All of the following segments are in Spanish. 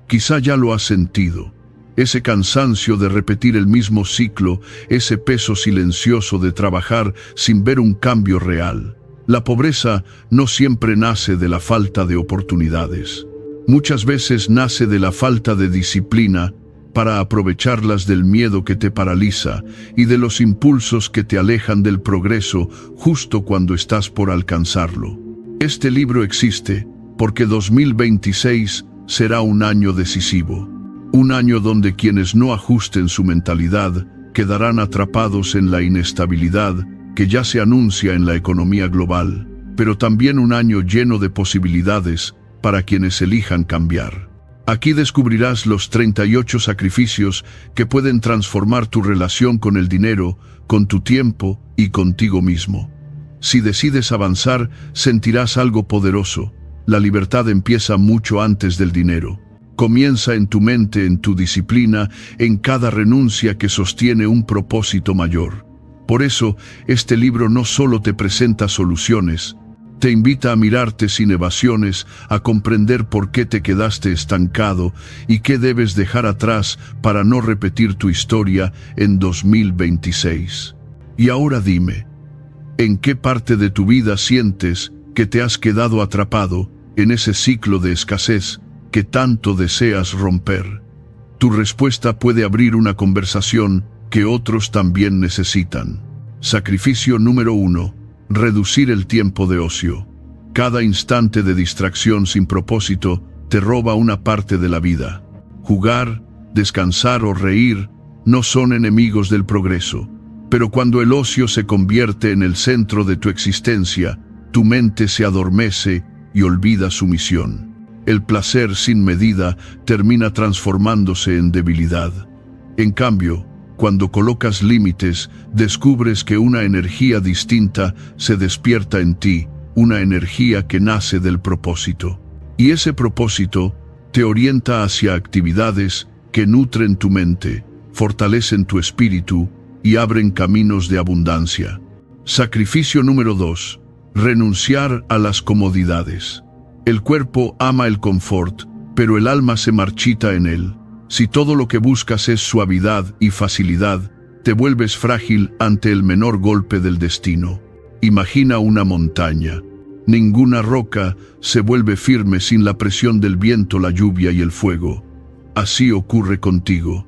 Quizá ya lo has sentido. Ese cansancio de repetir el mismo ciclo, ese peso silencioso de trabajar sin ver un cambio real. La pobreza no siempre nace de la falta de oportunidades. Muchas veces nace de la falta de disciplina para aprovecharlas del miedo que te paraliza y de los impulsos que te alejan del progreso justo cuando estás por alcanzarlo. Este libro existe porque 2026 será un año decisivo. Un año donde quienes no ajusten su mentalidad quedarán atrapados en la inestabilidad que ya se anuncia en la economía global, pero también un año lleno de posibilidades para quienes elijan cambiar. Aquí descubrirás los 38 sacrificios que pueden transformar tu relación con el dinero, con tu tiempo y contigo mismo. Si decides avanzar, sentirás algo poderoso. La libertad empieza mucho antes del dinero. Comienza en tu mente, en tu disciplina, en cada renuncia que sostiene un propósito mayor. Por eso, este libro no solo te presenta soluciones, te invita a mirarte sin evasiones, a comprender por qué te quedaste estancado y qué debes dejar atrás para no repetir tu historia en 2026. Y ahora dime, ¿en qué parte de tu vida sientes que te has quedado atrapado en ese ciclo de escasez que tanto deseas romper? Tu respuesta puede abrir una conversación que otros también necesitan. Sacrificio número 1. Reducir el tiempo de ocio. Cada instante de distracción sin propósito te roba una parte de la vida. Jugar, descansar o reír no son enemigos del progreso, pero cuando el ocio se convierte en el centro de tu existencia, tu mente se adormece y olvida su misión. El placer sin medida termina transformándose en debilidad. En cambio, cuando colocas límites, descubres que una energía distinta se despierta en ti, una energía que nace del propósito. Y ese propósito te orienta hacia actividades que nutren tu mente, fortalecen tu espíritu y abren caminos de abundancia. Sacrificio número 2. Renunciar a las comodidades. El cuerpo ama el confort, pero el alma se marchita en él. Si todo lo que buscas es suavidad y facilidad, te vuelves frágil ante el menor golpe del destino. Imagina una montaña. Ninguna roca se vuelve firme sin la presión del viento, la lluvia y el fuego. Así ocurre contigo.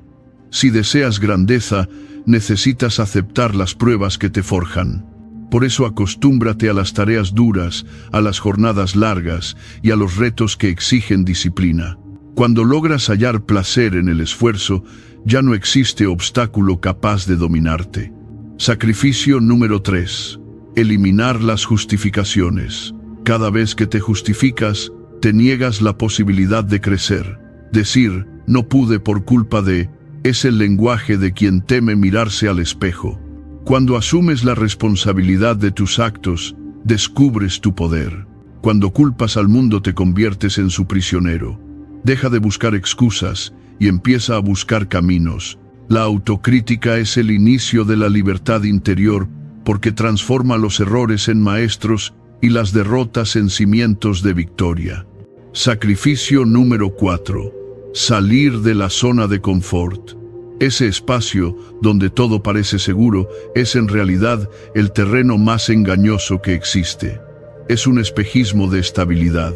Si deseas grandeza, necesitas aceptar las pruebas que te forjan. Por eso acostúmbrate a las tareas duras, a las jornadas largas y a los retos que exigen disciplina. Cuando logras hallar placer en el esfuerzo, ya no existe obstáculo capaz de dominarte. Sacrificio número 3. Eliminar las justificaciones. Cada vez que te justificas, te niegas la posibilidad de crecer. Decir, no pude por culpa de, es el lenguaje de quien teme mirarse al espejo. Cuando asumes la responsabilidad de tus actos, descubres tu poder. Cuando culpas al mundo, te conviertes en su prisionero. Deja de buscar excusas y empieza a buscar caminos. La autocrítica es el inicio de la libertad interior porque transforma los errores en maestros y las derrotas en cimientos de victoria. Sacrificio número 4. Salir de la zona de confort. Ese espacio donde todo parece seguro es en realidad el terreno más engañoso que existe. Es un espejismo de estabilidad.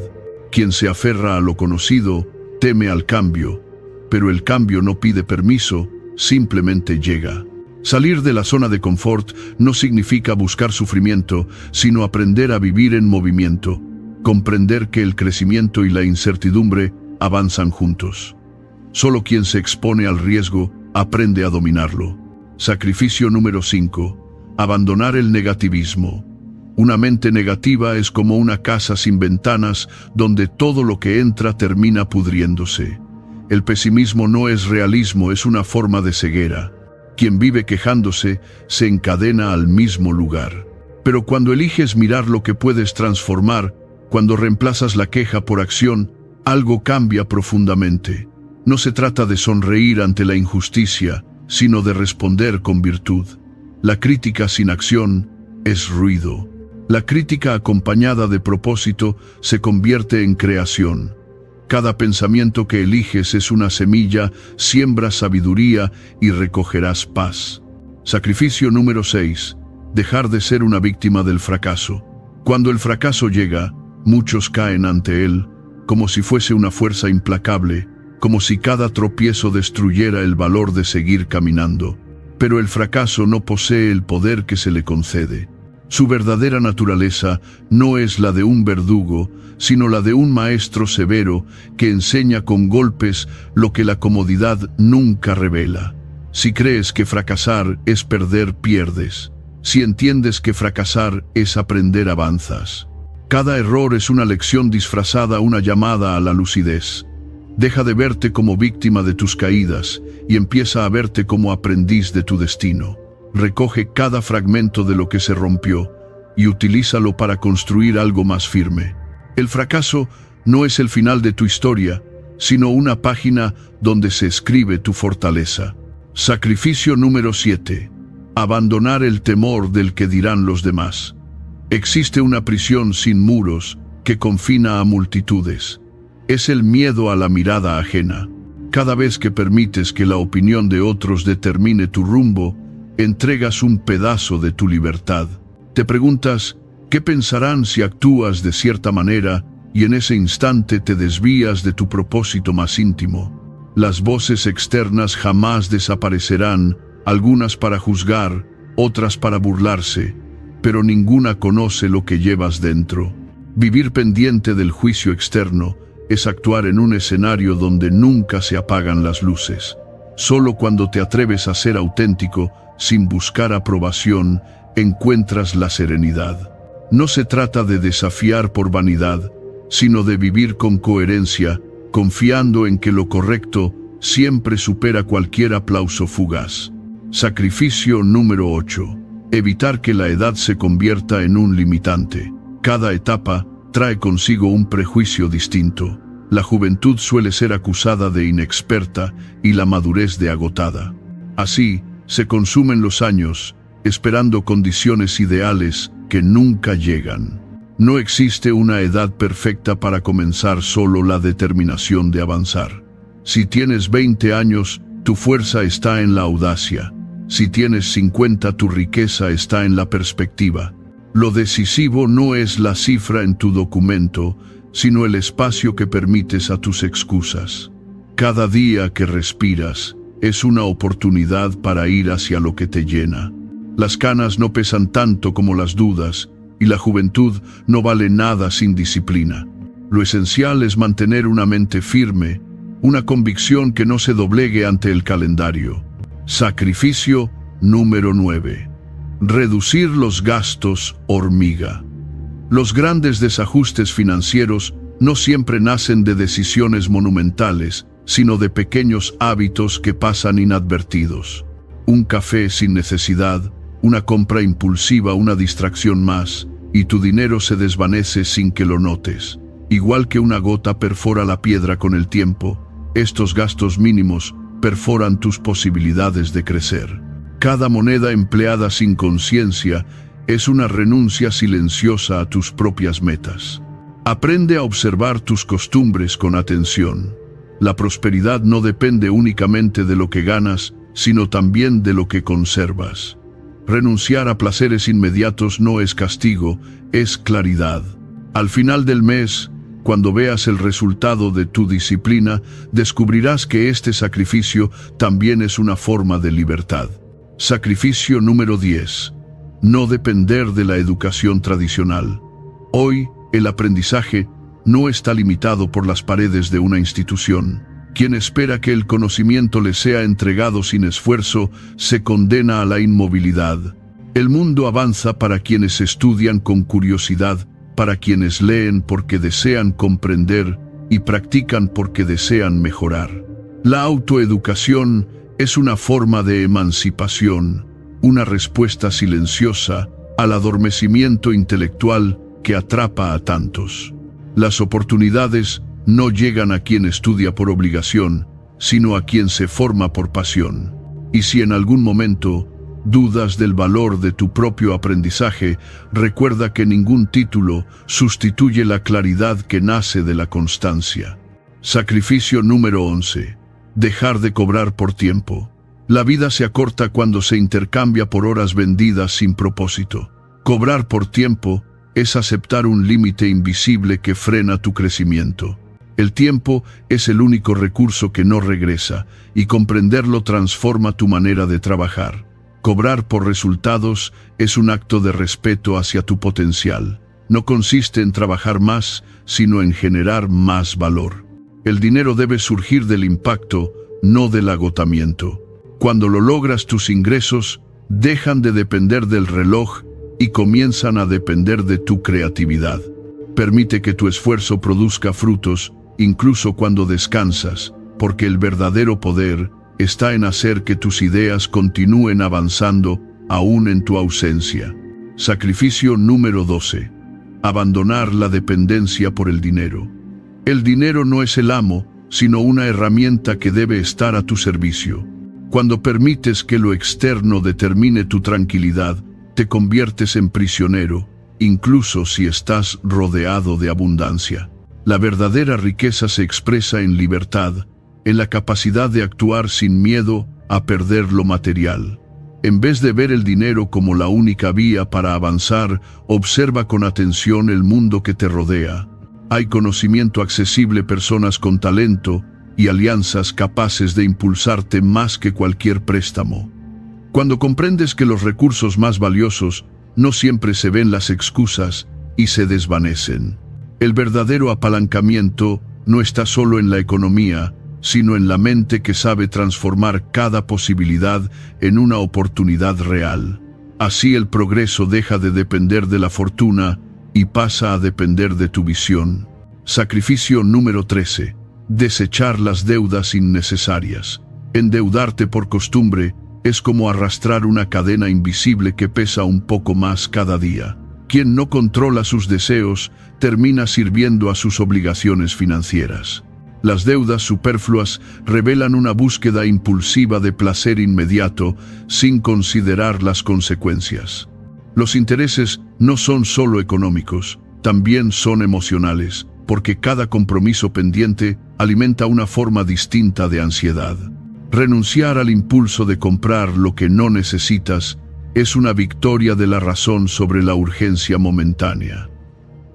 Quien se aferra a lo conocido teme al cambio, pero el cambio no pide permiso, simplemente llega. Salir de la zona de confort no significa buscar sufrimiento, sino aprender a vivir en movimiento, comprender que el crecimiento y la incertidumbre avanzan juntos. Solo quien se expone al riesgo aprende a dominarlo. Sacrificio número 5. Abandonar el negativismo. Una mente negativa es como una casa sin ventanas donde todo lo que entra termina pudriéndose. El pesimismo no es realismo, es una forma de ceguera. Quien vive quejándose se encadena al mismo lugar. Pero cuando eliges mirar lo que puedes transformar, cuando reemplazas la queja por acción, algo cambia profundamente. No se trata de sonreír ante la injusticia, sino de responder con virtud. La crítica sin acción es ruido. La crítica acompañada de propósito se convierte en creación. Cada pensamiento que eliges es una semilla, siembras sabiduría y recogerás paz. Sacrificio número 6. Dejar de ser una víctima del fracaso. Cuando el fracaso llega, muchos caen ante él, como si fuese una fuerza implacable, como si cada tropiezo destruyera el valor de seguir caminando. Pero el fracaso no posee el poder que se le concede. Su verdadera naturaleza no es la de un verdugo, sino la de un maestro severo que enseña con golpes lo que la comodidad nunca revela. Si crees que fracasar es perder, pierdes. Si entiendes que fracasar es aprender, avanzas. Cada error es una lección disfrazada, una llamada a la lucidez. Deja de verte como víctima de tus caídas y empieza a verte como aprendiz de tu destino. Recoge cada fragmento de lo que se rompió y utilízalo para construir algo más firme. El fracaso no es el final de tu historia, sino una página donde se escribe tu fortaleza. Sacrificio número 7. Abandonar el temor del que dirán los demás. Existe una prisión sin muros que confina a multitudes. Es el miedo a la mirada ajena. Cada vez que permites que la opinión de otros determine tu rumbo, entregas un pedazo de tu libertad. Te preguntas, ¿qué pensarán si actúas de cierta manera? Y en ese instante te desvías de tu propósito más íntimo. Las voces externas jamás desaparecerán, algunas para juzgar, otras para burlarse, pero ninguna conoce lo que llevas dentro. Vivir pendiente del juicio externo es actuar en un escenario donde nunca se apagan las luces. Solo cuando te atreves a ser auténtico, sin buscar aprobación, encuentras la serenidad. No se trata de desafiar por vanidad, sino de vivir con coherencia, confiando en que lo correcto siempre supera cualquier aplauso fugaz. Sacrificio número 8. Evitar que la edad se convierta en un limitante. Cada etapa trae consigo un prejuicio distinto. La juventud suele ser acusada de inexperta y la madurez de agotada. Así, se consumen los años, esperando condiciones ideales que nunca llegan. No existe una edad perfecta para comenzar, solo la determinación de avanzar. Si tienes 20 años, tu fuerza está en la audacia. Si tienes 50, tu riqueza está en la perspectiva. Lo decisivo no es la cifra en tu documento, sino el espacio que permites a tus excusas. Cada día que respiras es una oportunidad para ir hacia lo que te llena. Las canas no pesan tanto como las dudas, y la juventud no vale nada sin disciplina. Lo esencial es mantener una mente firme, una convicción que no se doblegue ante el calendario. Sacrificio número 9. Reducir los gastos hormiga. Los grandes desajustes financieros no siempre nacen de decisiones monumentales, sino de pequeños hábitos que pasan inadvertidos. Un café sin necesidad, una compra impulsiva, una distracción más, y tu dinero se desvanece sin que lo notes. Igual que una gota perfora la piedra con el tiempo, estos gastos mínimos perforan tus posibilidades de crecer. Cada moneda empleada sin conciencia es una renuncia silenciosa a tus propias metas. Aprende a observar tus costumbres con atención. La prosperidad no depende únicamente de lo que ganas, sino también de lo que conservas. Renunciar a placeres inmediatos no es castigo, es claridad. Al final del mes, cuando veas el resultado de tu disciplina, descubrirás que este sacrificio también es una forma de libertad. Sacrificio número 10. No depender de la educación tradicional. Hoy, el aprendizaje no está limitado por las paredes de una institución. Quien espera que el conocimiento le sea entregado sin esfuerzo, se condena a la inmovilidad. El mundo avanza para quienes estudian con curiosidad, para quienes leen porque desean comprender y practican porque desean mejorar. La autoeducación es una forma de emancipación, una respuesta silenciosa al adormecimiento intelectual que atrapa a tantos. Las oportunidades no llegan a quien estudia por obligación, sino a quien se forma por pasión. Y si en algún momento dudas del valor de tu propio aprendizaje, recuerda que ningún título sustituye la claridad que nace de la constancia. Sacrificio número 11. Dejar de cobrar por tiempo. La vida se acorta cuando se intercambia por horas vendidas sin propósito. Cobrar por tiempo es aceptar un límite invisible que frena tu crecimiento. El tiempo es el único recurso que no regresa, y comprenderlo transforma tu manera de trabajar. Cobrar por resultados es un acto de respeto hacia tu potencial. No consiste en trabajar más, sino en generar más valor. El dinero debe surgir del impacto, no del agotamiento. Cuando lo logras, tus ingresos dejan de depender del reloj y comienzan a depender de tu creatividad. Permite que tu esfuerzo produzca frutos, incluso cuando descansas, porque el verdadero poder está en hacer que tus ideas continúen avanzando aún en tu ausencia. Sacrificio número 12. Abandonar la dependencia por el dinero. El dinero no es el amo, sino una herramienta que debe estar a tu servicio. Cuando permites que lo externo determine tu tranquilidad, te conviertes en prisionero, incluso si estás rodeado de abundancia. La verdadera riqueza se expresa en libertad, en la capacidad de actuar sin miedo a perder lo material. En vez de ver el dinero como la única vía para avanzar, observa con atención el mundo que te rodea. Hay conocimiento accesible, personas con talento y alianzas capaces de impulsarte más que cualquier préstamo. Cuando comprendes que los recursos más valiosos no siempre se ven las excusas y se desvanecen. El verdadero apalancamiento no está solo en la economía, sino en la mente que sabe transformar cada posibilidad en una oportunidad real. Así el progreso deja de depender de la fortuna y pasa a depender de tu visión. Sacrificio número 13. Desechar las deudas innecesarias. Endeudarte por costumbre es como arrastrar una cadena invisible que pesa un poco más cada día. Quien no controla sus deseos termina sirviendo a sus obligaciones financieras. Las deudas superfluas revelan una búsqueda impulsiva de placer inmediato sin considerar las consecuencias. Los intereses no son solo económicos, también son emocionales, porque cada compromiso pendiente alimenta una forma distinta de ansiedad. Renunciar al impulso de comprar lo que no necesitas es una victoria de la razón sobre la urgencia momentánea.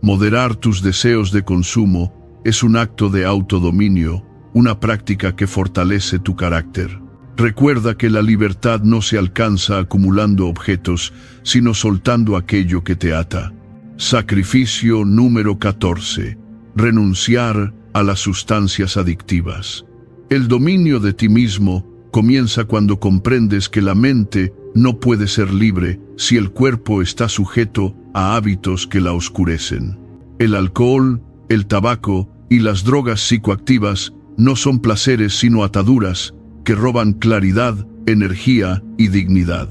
Moderar tus deseos de consumo es un acto de autodominio, una práctica que fortalece tu carácter. Recuerda que la libertad no se alcanza acumulando objetos, sino soltando aquello que te ata. Sacrificio número 14. Renunciar a las sustancias adictivas. El dominio de ti mismo comienza cuando comprendes que la mente no puede ser libre si el cuerpo está sujeto a hábitos que la oscurecen. El alcohol, el tabaco y las drogas psicoactivas no son placeres sino ataduras que roban claridad, energía y dignidad.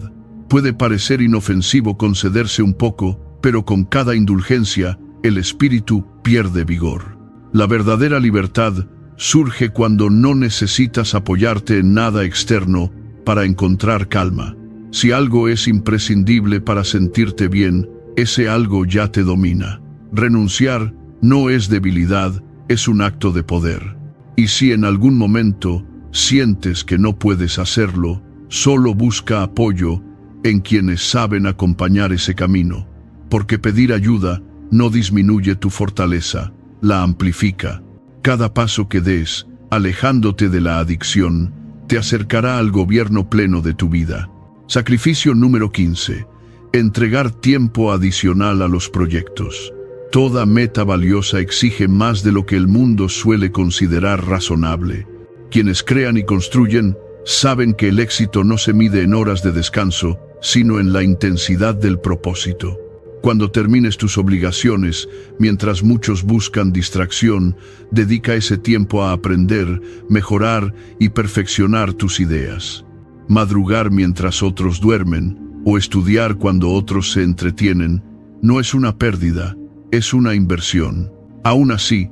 Puede parecer inofensivo concederse un poco, pero con cada indulgencia el espíritu pierde vigor. La verdadera libertad surge cuando no necesitas apoyarte en nada externo para encontrar calma. Si algo es imprescindible para sentirte bien, ese algo ya te domina. Renunciar no es debilidad, es un acto de poder. Y si en algún momento sientes que no puedes hacerlo, solo busca apoyo en quienes saben acompañar ese camino, porque pedir ayuda no disminuye tu fortaleza, la amplifica. Cada paso que des, alejándote de la adicción, te acercará al gobierno pleno de tu vida. Sacrificio número 15. Entregar tiempo adicional a los proyectos. Toda meta valiosa exige más de lo que el mundo suele considerar razonable. Quienes crean y construyen saben que el éxito no se mide en horas de descanso, sino en la intensidad del propósito. Cuando termines tus obligaciones, mientras muchos buscan distracción, dedica ese tiempo a aprender, mejorar y perfeccionar tus ideas. Madrugar mientras otros duermen, o estudiar cuando otros se entretienen, no es una pérdida, es una inversión. Aún así,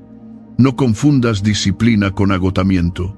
no confundas disciplina con agotamiento.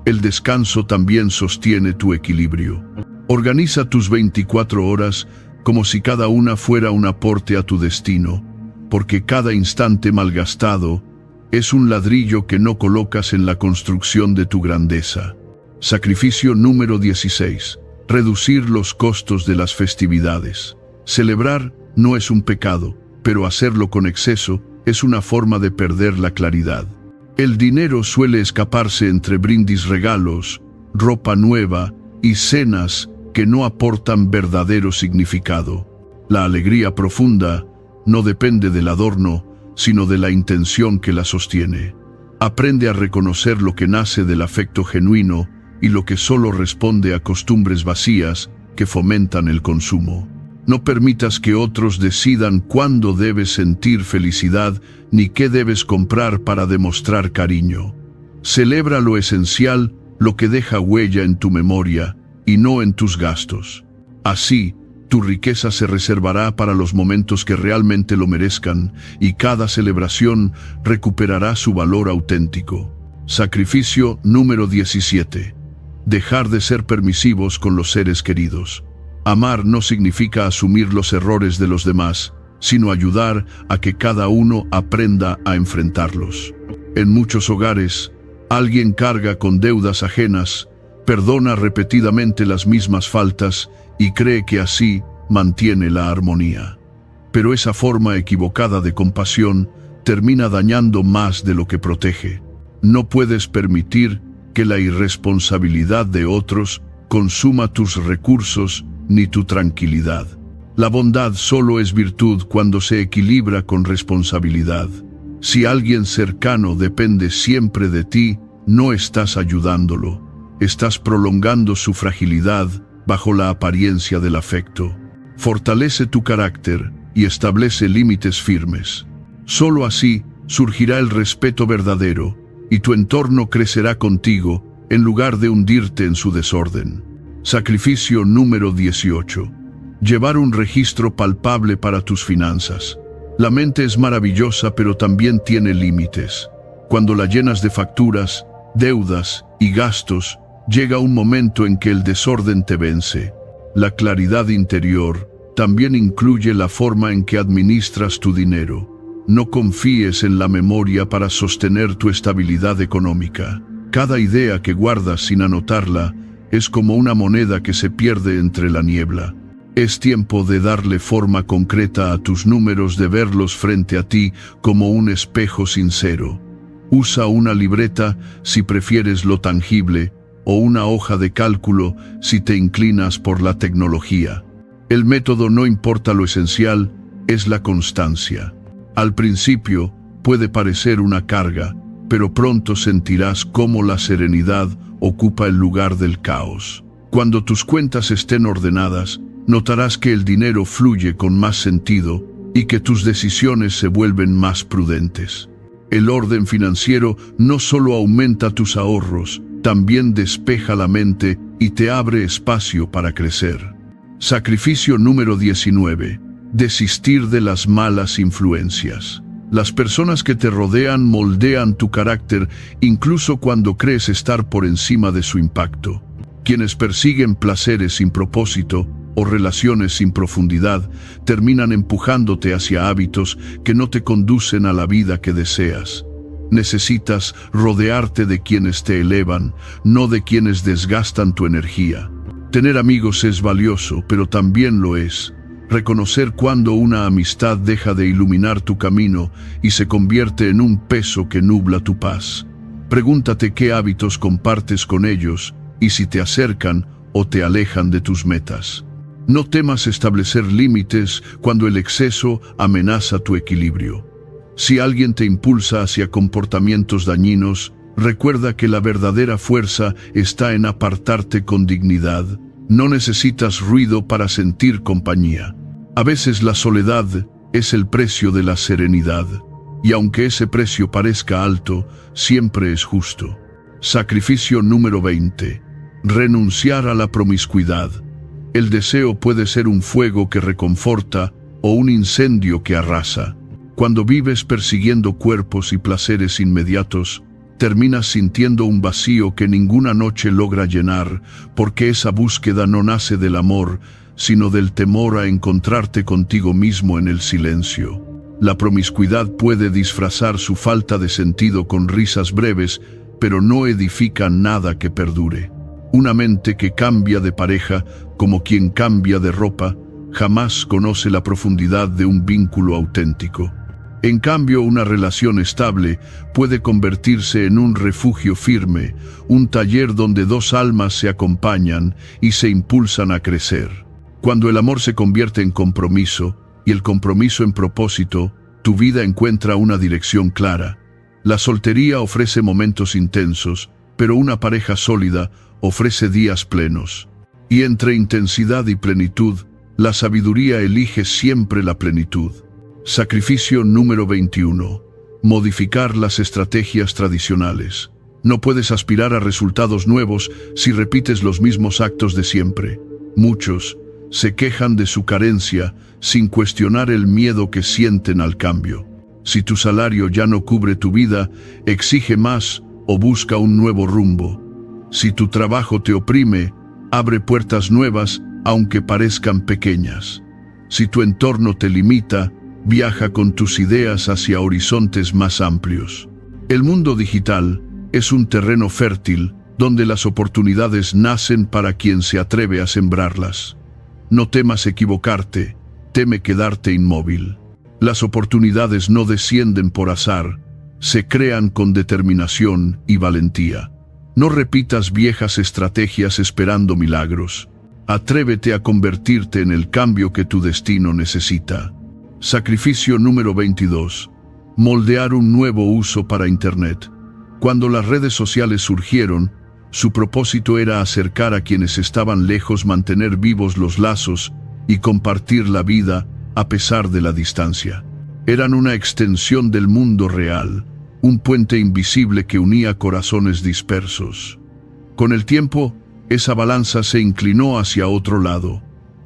El descanso también sostiene tu equilibrio. Organiza tus 24 horas como si cada una fuera un aporte a tu destino, porque cada instante malgastado Es un ladrillo que no colocas en la construcción de tu grandeza. Sacrificio número 16. Reducir los costos de las festividades. Celebrar no es un pecado, pero hacerlo con exceso es una forma de perder la claridad. El dinero suele escaparse entre brindis, regalos, ropa nueva y cenas que no aportan verdadero significado. La alegría profunda no depende del adorno, sino de la intención que la sostiene. Aprende a reconocer lo que nace del afecto genuino y lo que solo responde a costumbres vacías que fomentan el consumo. No permitas que otros decidan cuándo debes sentir felicidad ni qué debes comprar para demostrar cariño. Celebra lo esencial, lo que deja huella en tu memoria y no en tus gastos. Así, tu riqueza se reservará para los momentos que realmente lo merezcan y cada celebración recuperará su valor auténtico. Sacrificio número 17. Dejar de ser permisivos con los seres queridos. Amar no significa asumir los errores de los demás, sino ayudar a que cada uno aprenda a enfrentarlos. En muchos hogares, alguien carga con deudas ajenas, perdona repetidamente las mismas faltas y cree que así mantiene la armonía. Pero esa forma equivocada de compasión termina dañando más de lo que protege. No puedes permitir que la irresponsabilidad de otros consuma tus recursos ni tu tranquilidad. La bondad solo es virtud cuando se equilibra con responsabilidad. Si alguien cercano depende siempre de ti, no estás ayudándolo. Estás prolongando su fragilidad bajo la apariencia del afecto. Fortalece tu carácter y establece límites firmes. Solo así surgirá el respeto verdadero y tu entorno crecerá contigo en lugar de hundirte en su desorden. Sacrificio número 18. Llevar un registro palpable para tus finanzas. La mente es maravillosa, pero también tiene límites. Cuando la llenas de facturas, deudas y gastos, llega un momento en que el desorden te vence. La claridad interior también incluye la forma en que administras tu dinero. No confíes en la memoria para sostener tu estabilidad económica. Cada idea que guardas sin anotarla es como una moneda que se pierde entre la niebla. Es tiempo de darle forma concreta a tus números, de verlos frente a ti como un espejo sincero. Usa una libreta si prefieres lo tangible, o una hoja de cálculo si te inclinas por la tecnología. El método no importa, lo esencial es la constancia. Al principio puede parecer una carga, pero pronto sentirás cómo la serenidad ocupa el lugar del caos. Cuando tus cuentas estén ordenadas, notarás que el dinero fluye con más sentido y que tus decisiones se vuelven más prudentes. El orden financiero no solo aumenta tus ahorros, también despeja la mente y te abre espacio para crecer. Sacrificio número 19. Desistir de las malas influencias. Las personas que te rodean moldean tu carácter incluso cuando crees estar por encima de su impacto. Quienes persiguen placeres sin propósito o relaciones sin profundidad terminan empujándote hacia hábitos que no te conducen a la vida que deseas. Necesitas rodearte de quienes te elevan, no de quienes desgastan tu energía. Tener amigos es valioso, pero también lo es reconocer cuando una amistad deja de iluminar tu camino y se convierte en un peso que nubla tu paz. Pregúntate qué hábitos compartes con ellos y si te acercan o te alejan de tus metas. No temas establecer límites cuando el exceso amenaza tu equilibrio. Si alguien te impulsa hacia comportamientos dañinos, recuerda que la verdadera fuerza está en apartarte con dignidad. No necesitas ruido para sentir compañía. A veces la soledad es el precio de la serenidad, y aunque ese precio parezca alto, siempre es justo. Sacrificio número 20. Renunciar a la promiscuidad. El deseo puede ser un fuego que reconforta o un incendio que arrasa. Cuando vives persiguiendo cuerpos y placeres inmediatos, terminas sintiendo un vacío que ninguna noche logra llenar, porque esa búsqueda no nace del amor, sino del temor a encontrarte contigo mismo en el silencio. La promiscuidad puede disfrazar su falta de sentido con risas breves, pero no edifica nada que perdure. Una mente que cambia de pareja como quien cambia de ropa, jamás conoce la profundidad de un vínculo auténtico. En cambio, una relación estable puede convertirse en un refugio firme, un taller donde dos almas se acompañan y se impulsan a crecer. Cuando el amor se convierte en compromiso y el compromiso en propósito, tu vida encuentra una dirección clara. La soltería ofrece momentos intensos, pero una pareja sólida ofrece días plenos. Y entre intensidad y plenitud, la sabiduría elige siempre la plenitud. Sacrificio número 21. Modificar las estrategias tradicionales. No puedes aspirar a resultados nuevos si repites los mismos actos de siempre. Muchos se quejan de su carencia sin cuestionar el miedo que sienten al cambio. Si tu salario ya no cubre tu vida, exige más o busca un nuevo rumbo. Si tu trabajo te oprime, abre puertas nuevas aunque parezcan pequeñas. Si tu entorno te limita, viaja con tus ideas hacia horizontes más amplios. El mundo digital es un terreno fértil donde las oportunidades nacen para quien se atreve a sembrarlas. No temas equivocarte, teme quedarte inmóvil. Las oportunidades no descienden por azar, se crean con determinación y valentía. No repitas viejas estrategias esperando milagros. Atrévete a convertirte en el cambio que tu destino necesita. Sacrificio número 22. Moldear un nuevo uso para Internet. Cuando las redes sociales surgieron, su propósito era acercar a quienes estaban lejos, mantener vivos los lazos y compartir la vida a pesar de la distancia. Eran una extensión del mundo real, un puente invisible que unía corazones dispersos. Con el tiempo, esa balanza se inclinó hacia otro lado.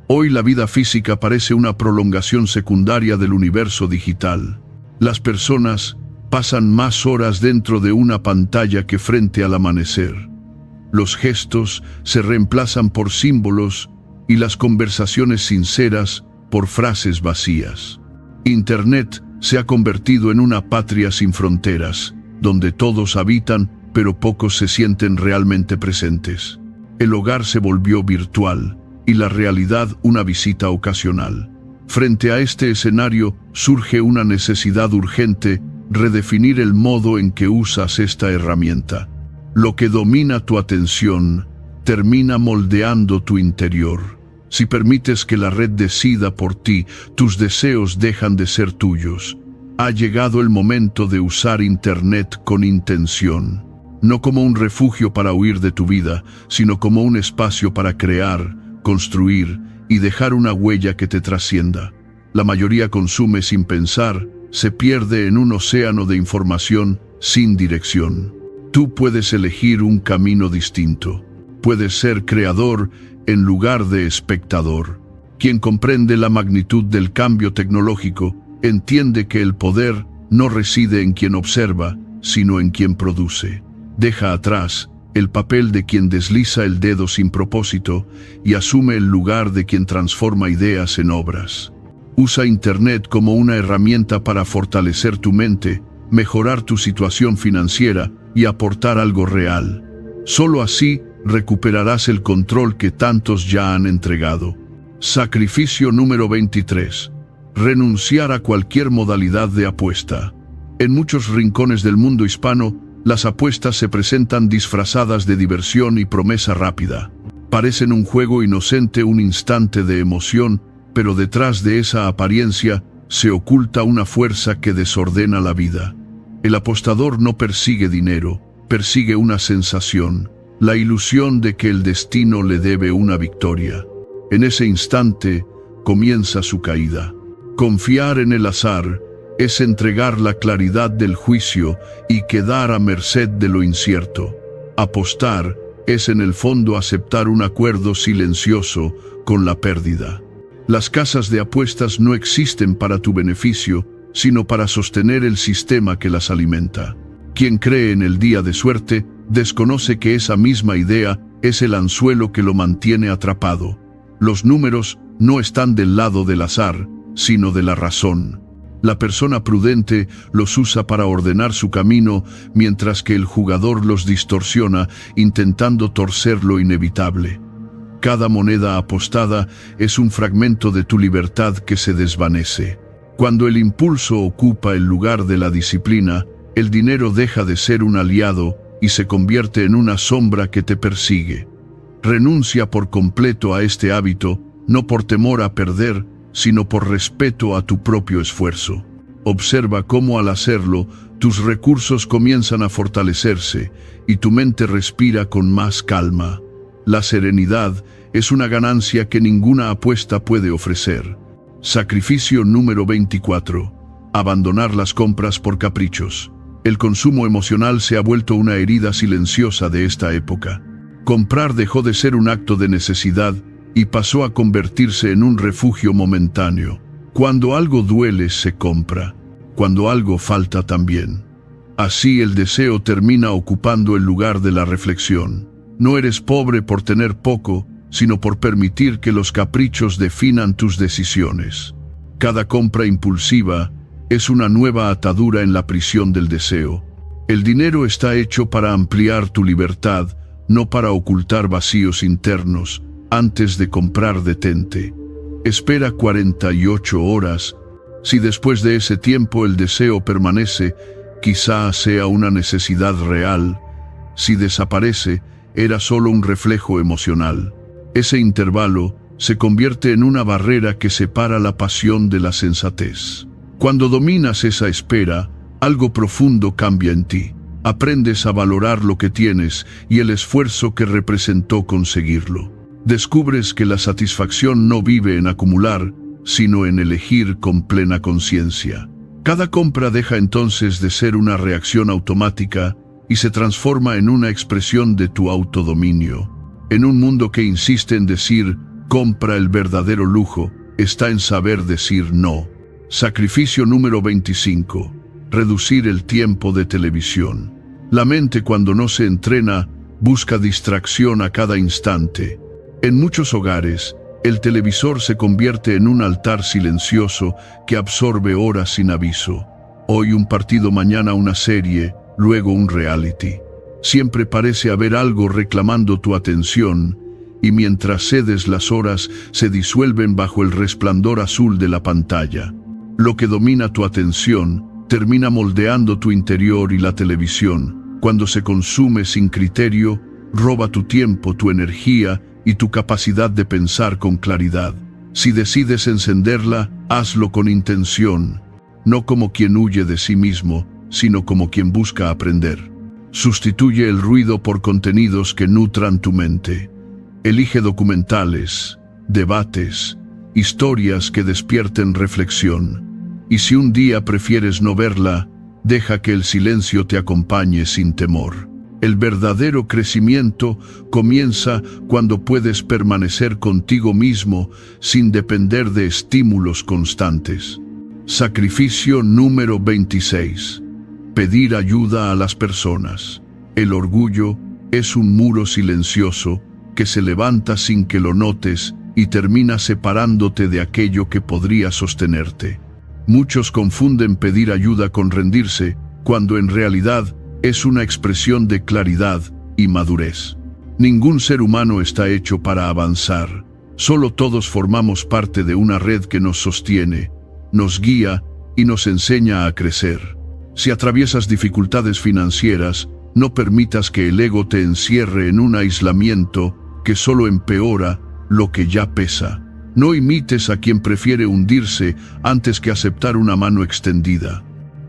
Hoy la vida física parece una prolongación secundaria del universo digital. Las personas pasan más horas dentro de una pantalla que frente al amanecer. Los gestos se reemplazan por símbolos y las conversaciones sinceras por frases vacías. Internet se ha convertido en una patria sin fronteras, donde todos habitan, pero pocos se sienten realmente presentes. El hogar se volvió virtual y la realidad una visita ocasional. Frente a este escenario surge una necesidad urgente: redefinir el modo en que usas esta herramienta. Lo que domina tu atención termina moldeando tu interior. Si permites que la red decida por ti, tus deseos dejan de ser tuyos. Ha llegado el momento de usar Internet con intención. No como un refugio para huir de tu vida, sino como un espacio para crear, construir y dejar una huella que te trascienda. La mayoría consume sin pensar, se pierde en un océano de información sin dirección. Tú puedes elegir un camino distinto. Puedes ser creador en lugar de espectador. Quien comprende la magnitud del cambio tecnológico entiende que el poder no reside en quien observa, sino en quien produce. Deja atrás el papel de quien desliza el dedo sin propósito y asume el lugar de quien transforma ideas en obras. Usa Internet como una herramienta para fortalecer tu mente, mejorar tu situación financiera y aportar algo real. Solo así recuperarás el control que tantos ya han entregado. Sacrificio número 23. Renunciar a cualquier modalidad de apuesta. En muchos rincones del mundo hispano, las apuestas se presentan disfrazadas de diversión y promesa rápida. Parecen un juego inocente, un instante de emoción, pero detrás de esa apariencia se oculta una fuerza que desordena la vida. El apostador no persigue dinero, persigue una sensación, la ilusión de que el destino le debe una victoria. En ese instante comienza su caída. Confiar en el azar es entregar la claridad del juicio y quedar a merced de lo incierto. Apostar es en el fondo aceptar un acuerdo silencioso con la pérdida. Las casas de apuestas no existen para tu beneficio, sino para sostener el sistema que las alimenta. Quien cree en el día de suerte desconoce que esa misma idea es el anzuelo que lo mantiene atrapado. Los números no están del lado del azar, sino de la razón. La persona prudente los usa para ordenar su camino, mientras que el jugador los distorsiona, intentando torcer lo inevitable. Cada moneda apostada es un fragmento de tu libertad que se desvanece. Cuando el impulso ocupa el lugar de la disciplina, el dinero deja de ser un aliado y se convierte en una sombra que te persigue. Renuncia por completo a este hábito, no por temor a perder, sino por respeto a tu propio esfuerzo. Observa cómo al hacerlo, tus recursos comienzan a fortalecerse y tu mente respira con más calma. La serenidad es una ganancia que ninguna apuesta puede ofrecer. Sacrificio número 24. Abandonar las compras por caprichos. El consumo emocional se ha vuelto una herida silenciosa de esta época. Comprar dejó de ser un acto de necesidad y pasó a convertirse en un refugio momentáneo. Cuando algo duele, se compra. Cuando algo falta, también. Así el deseo termina ocupando el lugar de la reflexión. No eres pobre por tener poco, sino por permitir que los caprichos definan tus decisiones. Cada compra impulsiva es una nueva atadura en la prisión del deseo. El dinero está hecho para ampliar tu libertad, no para ocultar vacíos internos. Antes de comprar, detente. Espera 48 horas. Si después de ese tiempo el deseo permanece, quizá sea una necesidad real. Si desaparece, era solo un reflejo emocional. Ese intervalo se convierte en una barrera que separa la pasión de la sensatez. Cuando dominas esa espera, algo profundo cambia en ti. Aprendes a valorar lo que tienes y el esfuerzo que representó conseguirlo. Descubres que la satisfacción no vive en acumular, sino en elegir con plena conciencia. Cada compra deja entonces de ser una reacción automática y se transforma en una expresión de tu autodominio. En un mundo que insiste en decir, compra, el verdadero lujo está en saber decir no. Sacrificio número 25. Reducir el tiempo de televisión. La mente, cuando no se entrena, busca distracción a cada instante. En muchos hogares, el televisor se convierte en un altar silencioso que absorbe horas sin aviso. Hoy un partido, mañana una serie, luego un reality. Siempre parece haber algo reclamando tu atención, y mientras cedes las horas se disuelven bajo el resplandor azul de la pantalla. Lo que domina tu atención termina moldeando tu interior, y la televisión, cuando se consume sin criterio, roba tu tiempo, tu energía y tu capacidad de pensar con claridad. Si decides encenderla, hazlo con intención, no como quien huye de sí mismo, sino como quien busca aprender. Sustituye el ruido por contenidos que nutran tu mente. Elige documentales, debates, historias que despierten reflexión. Y si un día prefieres no verla, deja que el silencio te acompañe sin temor. El verdadero crecimiento comienza cuando puedes permanecer contigo mismo sin depender de estímulos constantes. Sacrificio número 26. Pedir ayuda a las personas. El orgullo es un muro silencioso que se levanta sin que lo notes y termina separándote de aquello que podría sostenerte. Muchos confunden pedir ayuda con rendirse, cuando en realidad es una expresión de claridad y madurez. Ningún ser humano está hecho para avanzar. Solo todos formamos parte de una red que nos sostiene, nos guía y nos enseña a crecer. Si atraviesas dificultades financieras, no permitas que el ego te encierre en un aislamiento que solo empeora lo que ya pesa. No imites a quien prefiere hundirse antes que aceptar una mano extendida.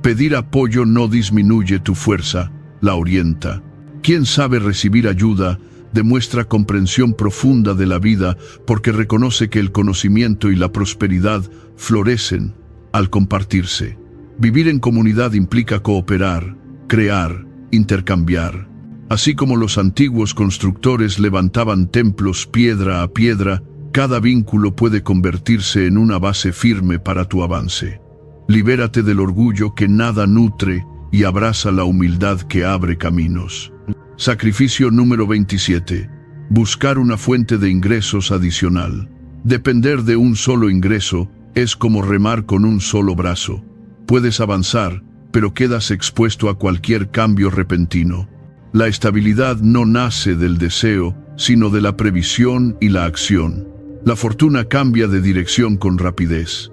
Pedir apoyo no disminuye tu fuerza, la orienta. Quien sabe recibir ayuda demuestra comprensión profunda de la vida, porque reconoce que el conocimiento y la prosperidad florecen al compartirse. Vivir en comunidad implica cooperar, crear, intercambiar. Así como los antiguos constructores levantaban templos piedra a piedra, cada vínculo puede convertirse en una base firme para tu avance. Libérate del orgullo que nada nutre y abraza la humildad que abre caminos. Sacrificio número 27. Buscar una fuente de ingresos adicional. Depender de un solo ingreso es como remar con un solo brazo. Puedes avanzar, pero quedas expuesto a cualquier cambio repentino. La estabilidad no nace del deseo, sino de la previsión y la acción. La fortuna cambia de dirección con rapidez,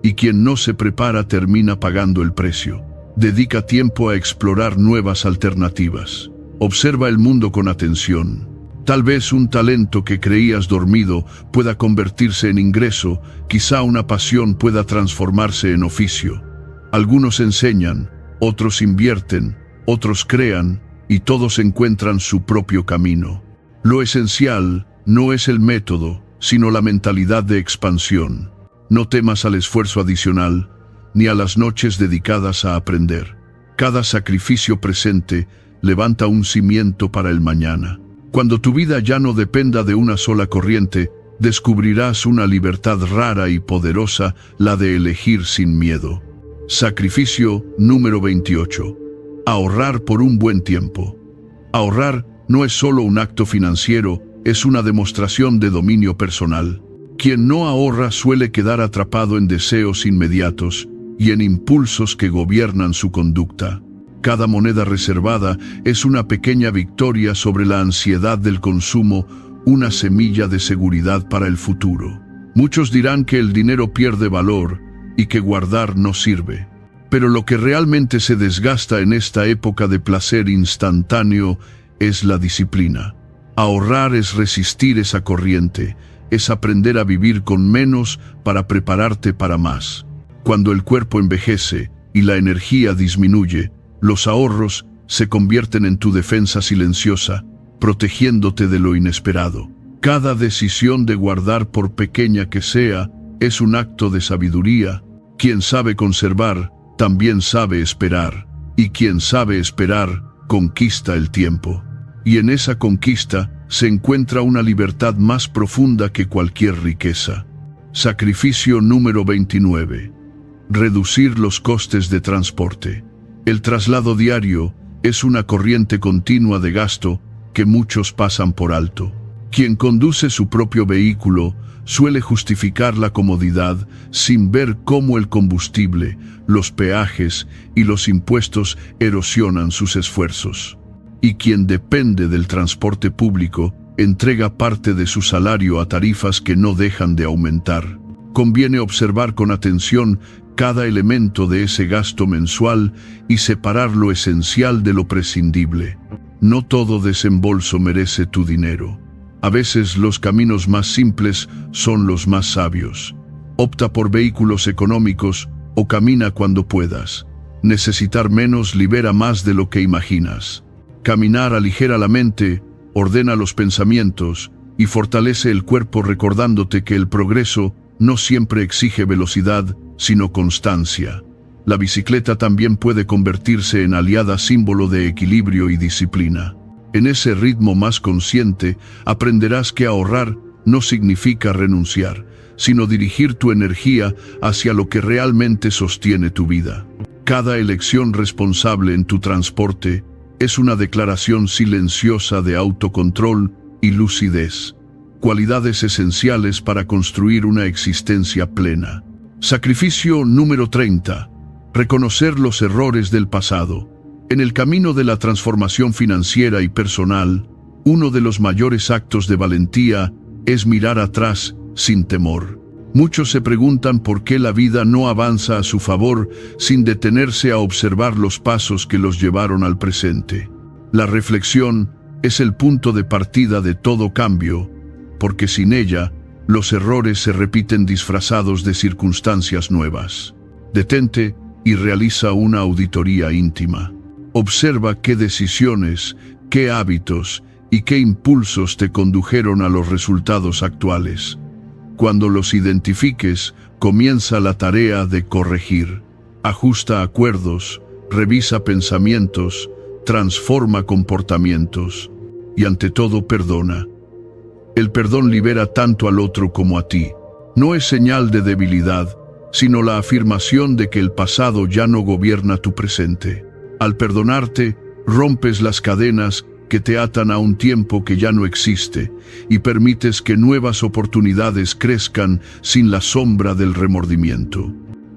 y quien no se prepara termina pagando el precio. Dedica tiempo a explorar nuevas alternativas. Observa el mundo con atención. Tal vez un talento que creías dormido pueda convertirse en ingreso, quizá una pasión pueda transformarse en oficio. Algunos enseñan, otros invierten, otros crean, y todos encuentran su propio camino. Lo esencial no es el método, sino la mentalidad de expansión. No temas al esfuerzo adicional, ni a las noches dedicadas a aprender. Cada sacrificio presente levanta un cimiento para el mañana. Cuando tu vida ya no dependa de una sola corriente, descubrirás una libertad rara y poderosa, la de elegir sin miedo. Sacrificio número 28. Ahorrar por un buen tiempo. Ahorrar no es solo un acto financiero, es una demostración de dominio personal. Quien no ahorra suele quedar atrapado en deseos inmediatos y en impulsos que gobiernan su conducta. Cada moneda reservada es una pequeña victoria sobre la ansiedad del consumo, una semilla de seguridad para el futuro. Muchos dirán que el dinero pierde valor y que guardar no sirve. Pero lo que realmente se desgasta en esta época de placer instantáneo es la disciplina. Ahorrar es resistir esa corriente, es aprender a vivir con menos para prepararte para más. Cuando el cuerpo envejece y la energía disminuye, los ahorros se convierten en tu defensa silenciosa, protegiéndote de lo inesperado. Cada decisión de guardar, por pequeña que sea, es un acto de sabiduría. Quien sabe conservar, también sabe esperar, y quien sabe esperar, conquista el tiempo. Y en esa conquista se encuentra una libertad más profunda que cualquier riqueza. Sacrificio número 29. Reducir los costes de transporte. El traslado diario es una corriente continua de gasto que muchos pasan por alto. Quien conduce su propio vehículo suele justificar la comodidad sin ver cómo el combustible, los peajes y los impuestos erosionan sus esfuerzos. Y quien depende del transporte público entrega parte de su salario a tarifas que no dejan de aumentar. Conviene observar con atención cada elemento de ese gasto mensual y separar lo esencial de lo prescindible. No todo desembolso merece tu dinero. A veces los caminos más simples son los más sabios. Opta por vehículos económicos o camina cuando puedas. Necesitar menos libera más de lo que imaginas. Caminar aligera la mente, ordena los pensamientos y fortalece el cuerpo, recordándote que el progreso no siempre exige velocidad, sino constancia. La bicicleta también puede convertirse en aliada, símbolo de equilibrio y disciplina. En ese ritmo más consciente, aprenderás que ahorrar no significa renunciar, sino dirigir tu energía hacia lo que realmente sostiene tu vida. Cada elección responsable en tu transporte es una declaración silenciosa de autocontrol y lucidez, cualidades esenciales para construir una existencia plena. Sacrificio número 30. Reconocer los errores del pasado. En el camino de la transformación financiera y personal, uno de los mayores actos de valentía es mirar atrás sin temor. Muchos se preguntan por qué la vida no avanza a su favor sin detenerse a observar los pasos que los llevaron al presente. La reflexión es el punto de partida de todo cambio, porque sin ella, los errores se repiten disfrazados de circunstancias nuevas. Detente y realiza una auditoría íntima. Observa qué decisiones, qué hábitos y qué impulsos te condujeron a los resultados actuales. Cuando los identifiques, comienza la tarea de corregir. Ajusta acuerdos, revisa pensamientos, transforma comportamientos y ante todo perdona. El perdón libera tanto al otro como a ti. No es señal de debilidad, sino la afirmación de que el pasado ya no gobierna tu presente. Al perdonarte, rompes las cadenas que te atan a un tiempo que ya no existe y permites que nuevas oportunidades crezcan sin la sombra del remordimiento.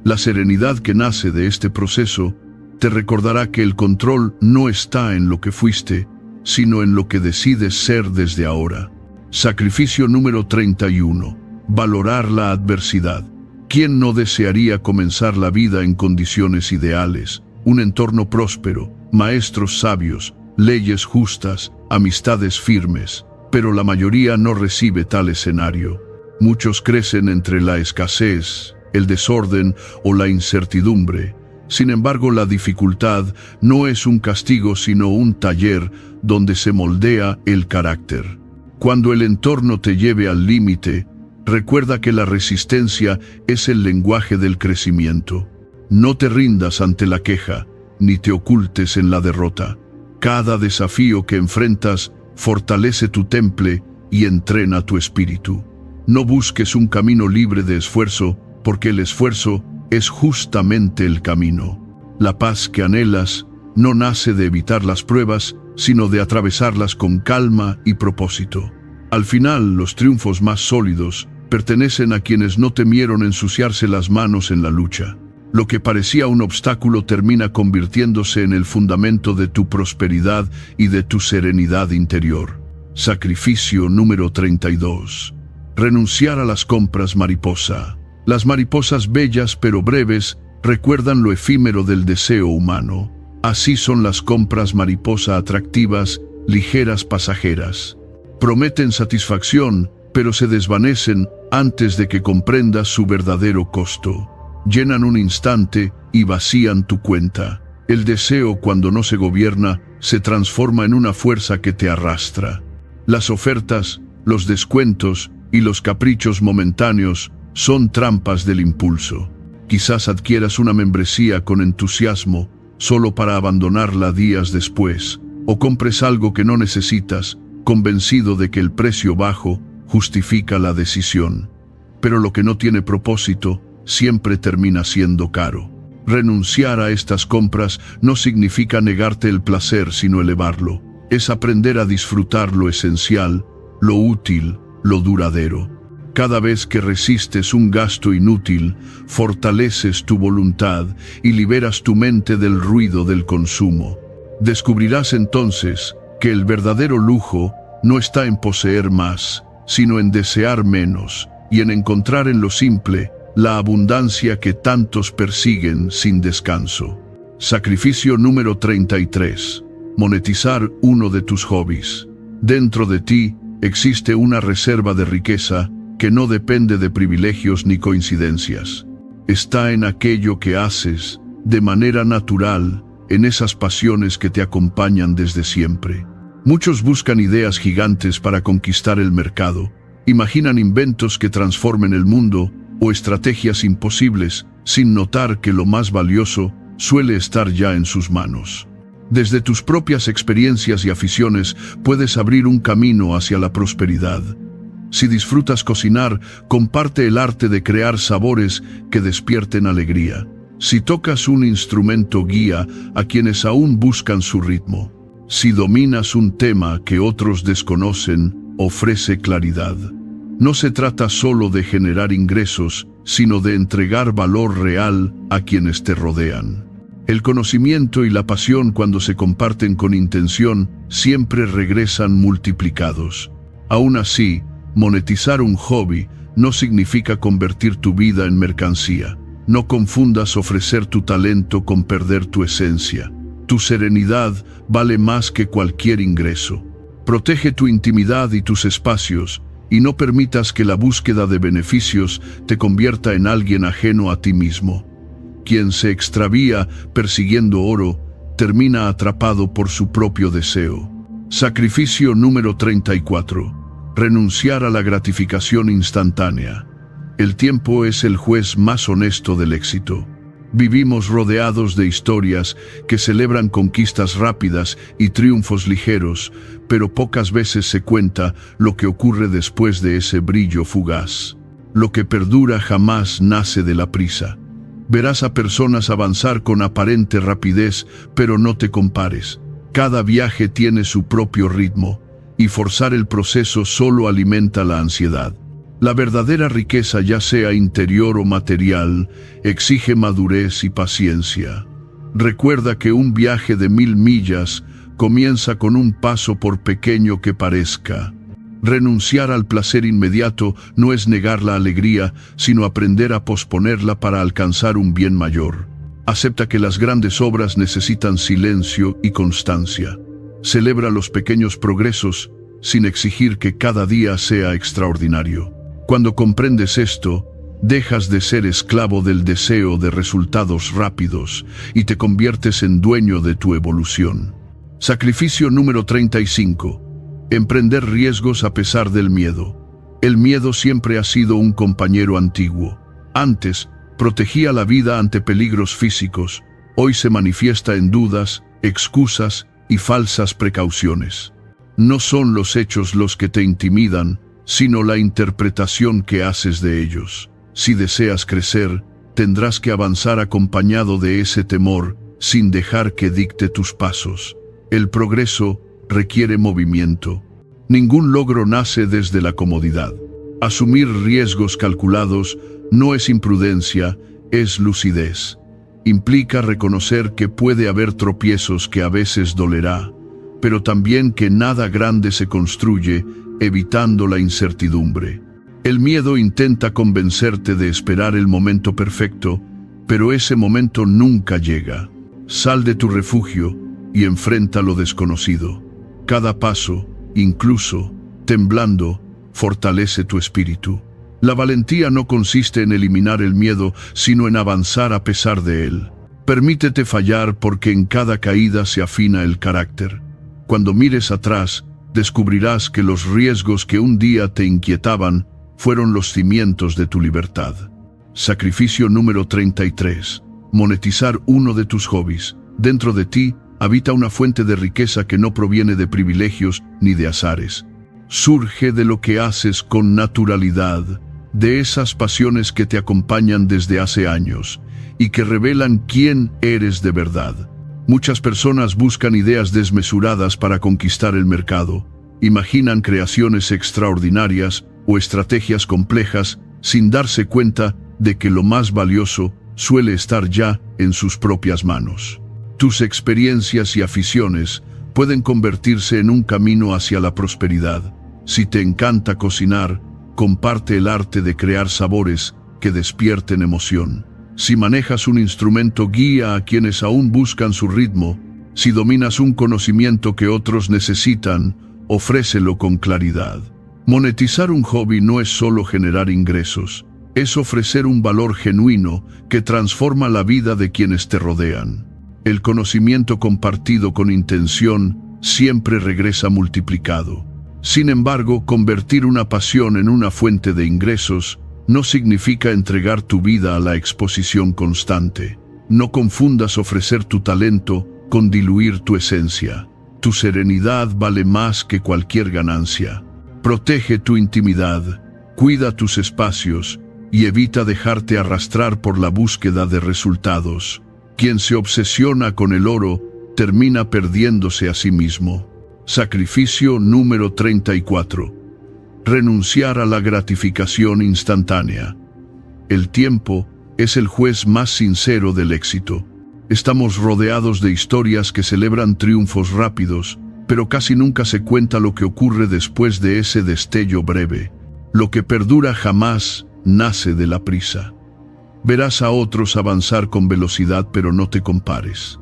La serenidad que nace de este proceso te recordará que el control no está en lo que fuiste, sino en lo que decides ser desde ahora. Sacrificio número 31. Valorar la adversidad. ¿Quién no desearía comenzar la vida en condiciones ideales, un entorno próspero, maestros sabios, leyes justas, amistades firmes? Pero la mayoría no recibe tal escenario. Muchos crecen entre la escasez, el desorden o la incertidumbre. Sin embargo, la dificultad no es un castigo sino un taller donde se moldea el carácter. Cuando el entorno te lleve al límite, recuerda que la resistencia es el lenguaje del crecimiento. No te rindas ante la queja, ni te ocultes en la derrota. Cada desafío que enfrentas fortalece tu temple y entrena tu espíritu. No busques un camino libre de esfuerzo, porque el esfuerzo es justamente el camino. La paz que anhelas no nace de evitar las pruebas, sino de atravesarlas con calma y propósito. Al final, los triunfos más sólidos pertenecen a quienes no temieron ensuciarse las manos en la lucha. Lo que parecía un obstáculo termina convirtiéndose en el fundamento de tu prosperidad y de tu serenidad interior. Sacrificio número 32. Renunciar a las compras mariposa. Las mariposas bellas pero breves recuerdan lo efímero del deseo humano. Así son las compras mariposa atractivas, ligeras, pasajeras. Prometen satisfacción, pero se desvanecen antes de que comprendas su verdadero costo. Llenan un instante y vacían tu cuenta. El deseo, cuando no se gobierna, se transforma en una fuerza que te arrastra. Las ofertas, los descuentos y los caprichos momentáneos son trampas del impulso. Quizás adquieras una membresía con entusiasmo solo para abandonarla días después, o compres algo que no necesitas, convencido de que el precio bajo justifica la decisión. Pero lo que no tiene propósito siempre termina siendo caro. Renunciar a estas compras no significa negarte el placer, sino elevarlo. Es aprender a disfrutar lo esencial, lo útil, lo duradero. Cada vez que resistes un gasto inútil, fortaleces tu voluntad y liberas tu mente del ruido del consumo. Descubrirás entonces que el verdadero lujo no está en poseer más, sino en desear menos, y en encontrar en lo simple la abundancia que tantos persiguen sin descanso. Sacrificio número 33. Monetizar uno de tus hobbies. Dentro de ti existe una reserva de riqueza que no depende de privilegios ni coincidencias. Está en aquello que haces de manera natural, en esas pasiones que te acompañan desde siempre. Muchos buscan ideas gigantes para conquistar el mercado, imaginan inventos que transformen el mundo o estrategias imposibles, sin notar que lo más valioso suele estar ya en sus manos. Desde tus propias experiencias y aficiones puedes abrir un camino hacia la prosperidad. Si disfrutas cocinar, comparte el arte de crear sabores que despierten alegría. Si tocas un instrumento, guía a quienes aún buscan su ritmo. Si dominas un tema que otros desconocen, ofrece claridad. No se trata solo de generar ingresos, sino de entregar valor real a quienes te rodean. El conocimiento y la pasión, cuando se comparten con intención, siempre regresan multiplicados. Aún así, monetizar un hobby no significa convertir tu vida en mercancía. No confundas ofrecer tu talento con perder tu esencia. Tu serenidad vale más que cualquier ingreso. Protege tu intimidad y tus espacios, y no permitas que la búsqueda de beneficios te convierta en alguien ajeno a ti mismo. Quien se extravía persiguiendo oro, termina atrapado por su propio deseo. Sacrificio número 34. Renunciar a la gratificación instantánea. El tiempo es el juez más honesto del éxito. Vivimos rodeados de historias que celebran conquistas rápidas y triunfos ligeros, pero pocas veces se cuenta lo que ocurre después de ese brillo fugaz. Lo que perdura jamás nace de la prisa. Verás a personas avanzar con aparente rapidez, pero no te compares. Cada viaje tiene su propio ritmo, y forzar el proceso solo alimenta la ansiedad. La verdadera riqueza, ya sea interior o material, exige madurez y paciencia. Recuerda que un viaje de 1000 millas comienza con un paso, por pequeño que parezca. Renunciar al placer inmediato no es negar la alegría, sino aprender a posponerla para alcanzar un bien mayor. Acepta que las grandes obras necesitan silencio y constancia. Celebra los pequeños progresos sin exigir que cada día sea extraordinario. Cuando comprendes esto, dejas de ser esclavo del deseo de resultados rápidos y te conviertes en dueño de tu evolución. Sacrificio número 35. Emprender riesgos a pesar del miedo. El miedo siempre ha sido un compañero antiguo. Antes, protegía la vida ante peligros físicos. Hoy se manifiesta en dudas, excusas y falsas precauciones. No son los hechos los que te intimidan, sino la interpretación que haces de ellos. Si deseas crecer, tendrás que avanzar acompañado de ese temor, sin dejar que dicte tus pasos. El progreso requiere movimiento. Ningún logro nace desde la comodidad. Asumir riesgos calculados no es imprudencia, es lucidez. Implica reconocer que puede haber tropiezos, que a veces dolerá, pero también que nada grande se construye evitando la incertidumbre. El miedo intenta convencerte de esperar el momento perfecto, pero ese momento nunca llega. Sal de tu refugio y enfrenta lo desconocido. Cada paso, incluso temblando, fortalece tu espíritu. La valentía no consiste en eliminar el miedo, sino en avanzar a pesar de él. Permítete fallar, porque en cada caída se afina el carácter. Cuando mires atrás, descubrirás que los riesgos que un día te inquietaban fueron los cimientos de tu libertad. Sacrificio número 33. Monetizar uno de tus hobbies. Dentro de ti habita una fuente de riqueza que no proviene de privilegios ni de azares. Surge de lo que haces con naturalidad, de esas pasiones que te acompañan desde hace años y que revelan quién eres de verdad. Muchas personas buscan ideas desmesuradas para conquistar el mercado. Imaginan creaciones extraordinarias o estrategias complejas sin darse cuenta de que lo más valioso suele estar ya en sus propias manos. Tus experiencias y aficiones pueden convertirse en un camino hacia la prosperidad. Si te encanta cocinar, comparte el arte de crear sabores que despierten emoción. Si manejas un instrumento, guía a quienes aún buscan su ritmo. Si dominas un conocimiento que otros necesitan, ofrécelo con claridad. Monetizar un hobby no es solo generar ingresos, es ofrecer un valor genuino que transforma la vida de quienes te rodean. El conocimiento compartido con intención siempre regresa multiplicado. Sin embargo, convertir una pasión en una fuente de ingresos no significa entregar tu vida a la exposición constante. No confundas ofrecer tu talento con diluir tu esencia. Tu serenidad vale más que cualquier ganancia. Protege tu intimidad, cuida tus espacios y evita dejarte arrastrar por la búsqueda de resultados. Quien se obsesiona con el oro termina perdiéndose a sí mismo. Sacrificio número 34. Renunciar a la gratificación instantánea. El tiempo es el juez más sincero del éxito. Estamos rodeados de historias que celebran triunfos rápidos, pero casi nunca se cuenta lo que ocurre después de ese destello breve. Lo que perdura jamás nace de la prisa. Verás a otros avanzar con velocidad, pero no te compares.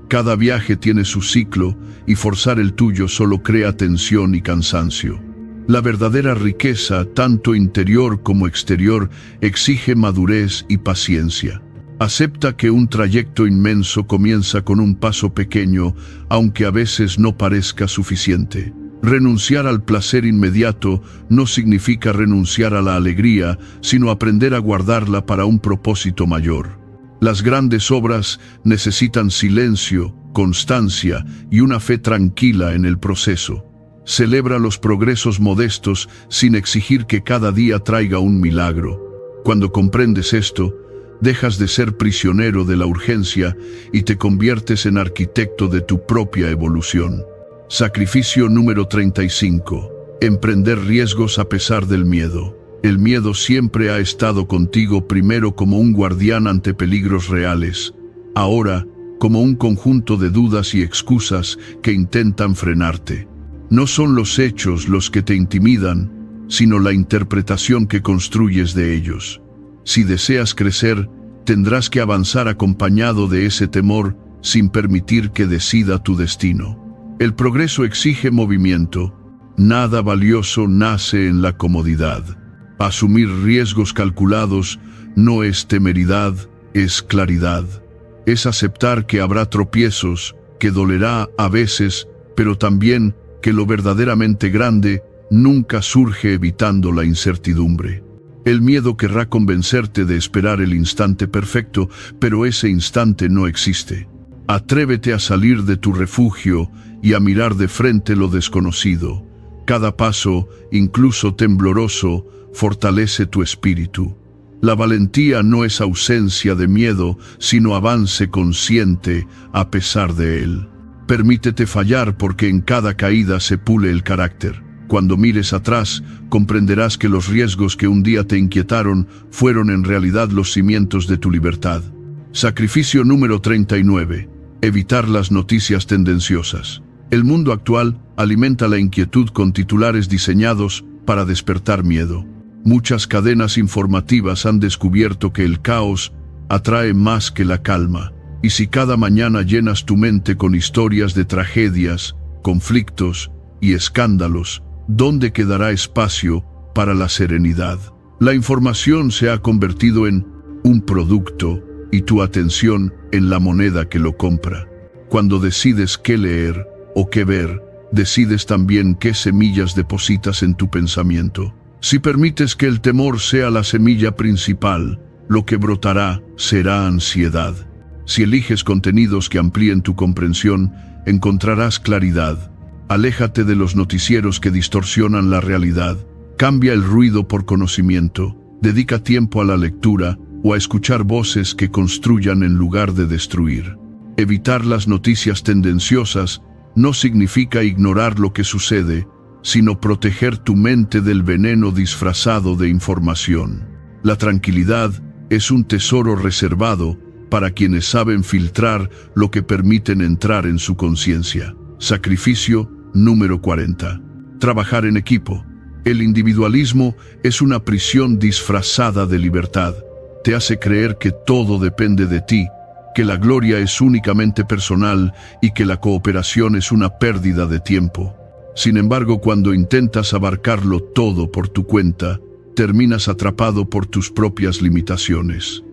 Cada viaje tiene su ciclo y forzar el tuyo solo crea tensión y cansancio. La verdadera riqueza, tanto interior como exterior, exige madurez y paciencia. Acepta que un trayecto inmenso comienza con un paso pequeño, aunque a veces no parezca suficiente. Renunciar al placer inmediato no significa renunciar a la alegría, sino aprender a guardarla para un propósito mayor. Las grandes obras necesitan silencio, constancia y una fe tranquila en el proceso. Celebra los progresos modestos sin exigir que cada día traiga un milagro. Cuando comprendes esto, dejas de ser prisionero de la urgencia y te conviertes en arquitecto de tu propia evolución. Sacrificio número 35. Emprender riesgos a pesar del miedo. El miedo siempre ha estado contigo, primero como un guardián ante peligros reales, ahora como un conjunto de dudas y excusas que intentan frenarte. No son los hechos los que te intimidan, sino la interpretación que construyes de ellos. Si deseas crecer, tendrás que avanzar acompañado de ese temor sin permitir que decida tu destino. El progreso exige movimiento. Nada valioso nace en la comodidad. Asumir riesgos calculados no es temeridad, es claridad. Es aceptar que habrá tropiezos, que dolerá a veces, pero también que lo verdaderamente grande nunca surge evitando la incertidumbre. El miedo querrá convencerte de esperar el instante perfecto, pero ese instante no existe. Atrévete a salir de tu refugio y a mirar de frente lo desconocido. Cada paso, incluso tembloroso, fortalece tu espíritu. La valentía no es ausencia de miedo, sino avance consciente a pesar de él. Permítete fallar, porque en cada caída se pule el carácter. Cuando mires atrás, comprenderás que los riesgos que un día te inquietaron fueron en realidad los cimientos de tu libertad. Sacrificio número 39. Evitar las noticias tendenciosas. El mundo actual alimenta la inquietud con titulares diseñados para despertar miedo. Muchas cadenas informativas han descubierto que el caos atrae más que la calma. Y si cada mañana llenas tu mente con historias de tragedias, conflictos y escándalos, ¿dónde quedará espacio para la serenidad? La información se ha convertido en un producto y tu atención en la moneda que lo compra. Cuando decides qué leer o qué ver, decides también qué semillas depositas en tu pensamiento. Si permites que el temor sea la semilla principal, lo que brotará será ansiedad. Si eliges contenidos que amplíen tu comprensión, encontrarás claridad. Aléjate de los noticieros que distorsionan la realidad. Cambia el ruido por conocimiento. Dedica tiempo a la lectura o a escuchar voces que construyan en lugar de destruir. Evitar las noticias tendenciosas no significa ignorar lo que sucede, sino proteger tu mente del veneno disfrazado de información. La tranquilidad es un tesoro reservado para quienes saben filtrar lo que permiten entrar en su conciencia. Sacrificio número 40. Trabajar en equipo. El individualismo es una prisión disfrazada de libertad. Te hace creer que todo depende de ti, que la gloria es únicamente personal y que la cooperación es una pérdida de tiempo. Sin embargo, cuando intentas abarcarlo todo por tu cuenta, terminas atrapado por tus propias limitaciones.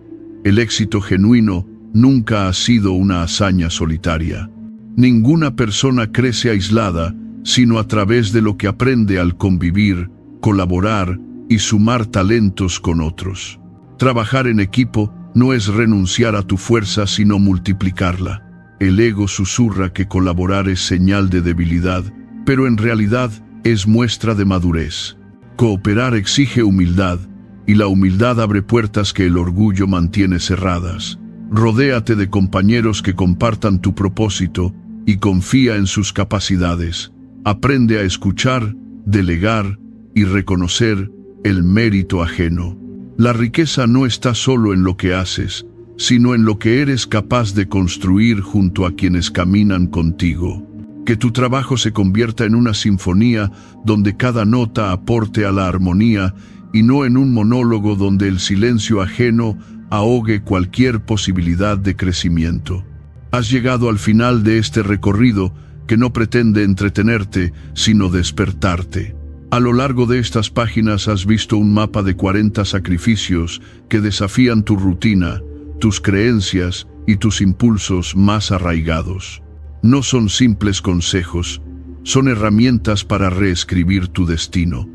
El éxito genuino nunca ha sido una hazaña solitaria. Ninguna persona crece aislada, sino a través de lo que aprende al convivir, colaborar y sumar talentos con otros. Trabajar en equipo no es renunciar a tu fuerza, sino multiplicarla. El ego susurra que colaborar es señal de debilidad, pero en realidad es muestra de madurez. Cooperar exige humildad, y la humildad abre puertas que el orgullo mantiene cerradas. Rodéate de compañeros que compartan tu propósito y confía en sus capacidades. Aprende a escuchar, delegar y reconocer el mérito ajeno. La riqueza no está solo en lo que haces, sino en lo que eres capaz de construir junto a quienes caminan contigo. Que tu trabajo se convierta en una sinfonía donde cada nota aporte a la armonía y no en un monólogo donde el silencio ajeno ahogue cualquier posibilidad de crecimiento. Has llegado al final de este recorrido que no pretende entretenerte, sino despertarte. A lo largo de estas páginas has visto un mapa de 40 sacrificios que desafían tu rutina, tus creencias y tus impulsos más arraigados. No son simples consejos, son herramientas para reescribir tu destino.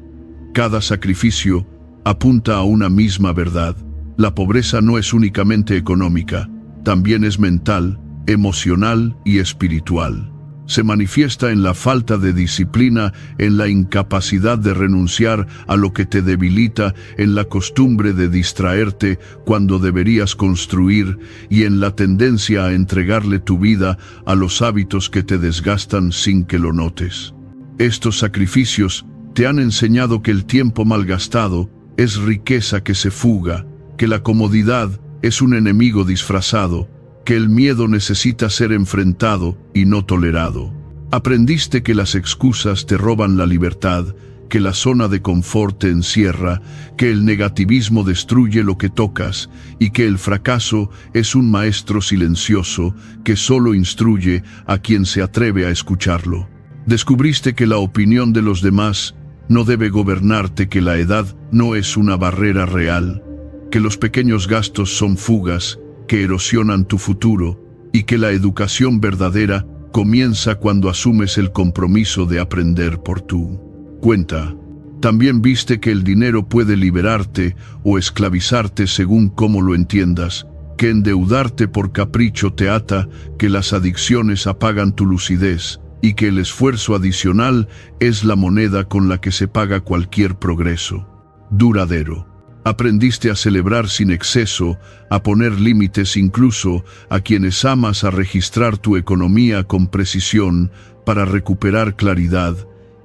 Cada sacrificio apunta a una misma verdad. La pobreza no es únicamente económica, también es mental, emocional y espiritual. Se manifiesta en la falta de disciplina, en la incapacidad de renunciar a lo que te debilita, en la costumbre de distraerte cuando deberías construir y en la tendencia a entregarle tu vida a los hábitos que te desgastan sin que lo notes. Estos sacrificios te han enseñado que el tiempo malgastado es riqueza que se fuga, que la comodidad es un enemigo disfrazado, que el miedo necesita ser enfrentado y no tolerado. Aprendiste que las excusas te roban la libertad, que la zona de confort te encierra, que el negativismo destruye lo que tocas y que el fracaso es un maestro silencioso que solo instruye a quien se atreve a escucharlo. Descubriste que la opinión de los demás no debe gobernarte, que la edad no es una barrera real, que los pequeños gastos son fugas que erosionan tu futuro y que la educación verdadera comienza cuando asumes el compromiso de aprender por tu cuenta. También viste que el dinero puede liberarte o esclavizarte según cómo lo entiendas, que endeudarte por capricho te ata, que las adicciones apagan tu lucidez y que el esfuerzo adicional es la moneda con la que se paga cualquier progreso duradero. Aprendiste a celebrar sin exceso, a poner límites incluso a quienes amas, a registrar tu economía con precisión para recuperar claridad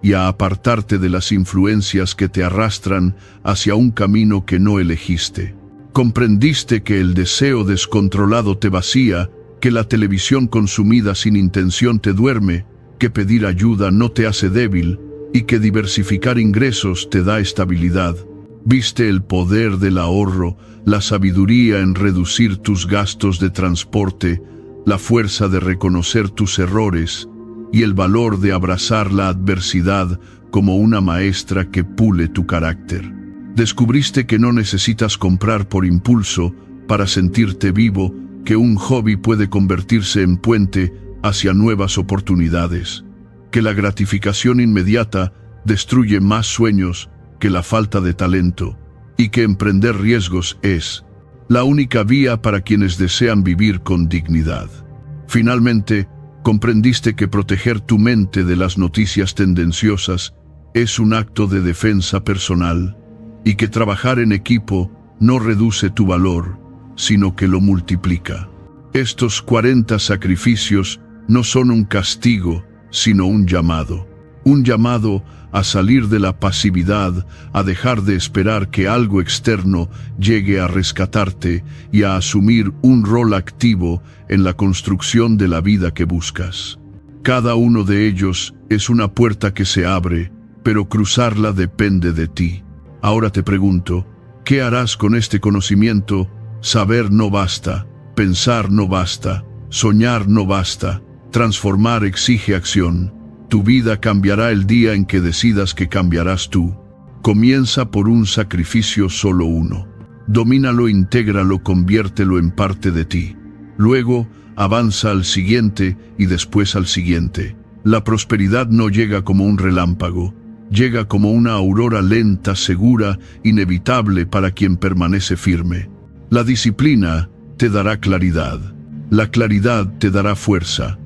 y a apartarte de las influencias que te arrastran hacia un camino que no elegiste. Comprendiste que el deseo descontrolado te vacía, que la televisión consumida sin intención te duerme, que pedir ayuda no te hace débil y que diversificar ingresos te da estabilidad. Viste el poder del ahorro, la sabiduría en reducir tus gastos de transporte, la fuerza de reconocer tus errores y el valor de abrazar la adversidad como una maestra que pule tu carácter. Descubriste que no necesitas comprar por impulso para sentirte vivo, que un hobby puede convertirse en puente hacia nuevas oportunidades, que la gratificación inmediata destruye más sueños que la falta de talento, y que emprender riesgos es la única vía para quienes desean vivir con dignidad. Finalmente, comprendiste que proteger tu mente de las noticias tendenciosas es un acto de defensa personal, y que trabajar en equipo no reduce tu valor, sino que lo multiplica. Estos 40 sacrificios no son un castigo, sino un llamado a salir de la pasividad, a dejar de esperar que algo externo llegue a rescatarte y a asumir un rol activo en la construcción de la vida que buscas. Cada uno de ellos es una puerta que se abre, pero cruzarla depende de ti. Ahora te pregunto, ¿qué harás con este conocimiento? Saber no basta, pensar no basta, soñar no basta, transformar exige acción. Tu vida cambiará el día en que decidas que cambiarás tú. Comienza por un sacrificio, solo uno. Domínalo, intégralo, conviértelo en parte de ti. Luego, avanza al siguiente y después al siguiente. La prosperidad no llega como un relámpago, llega como una aurora lenta, segura, inevitable para quien permanece firme. La disciplina te dará claridad, la claridad te dará fuerza,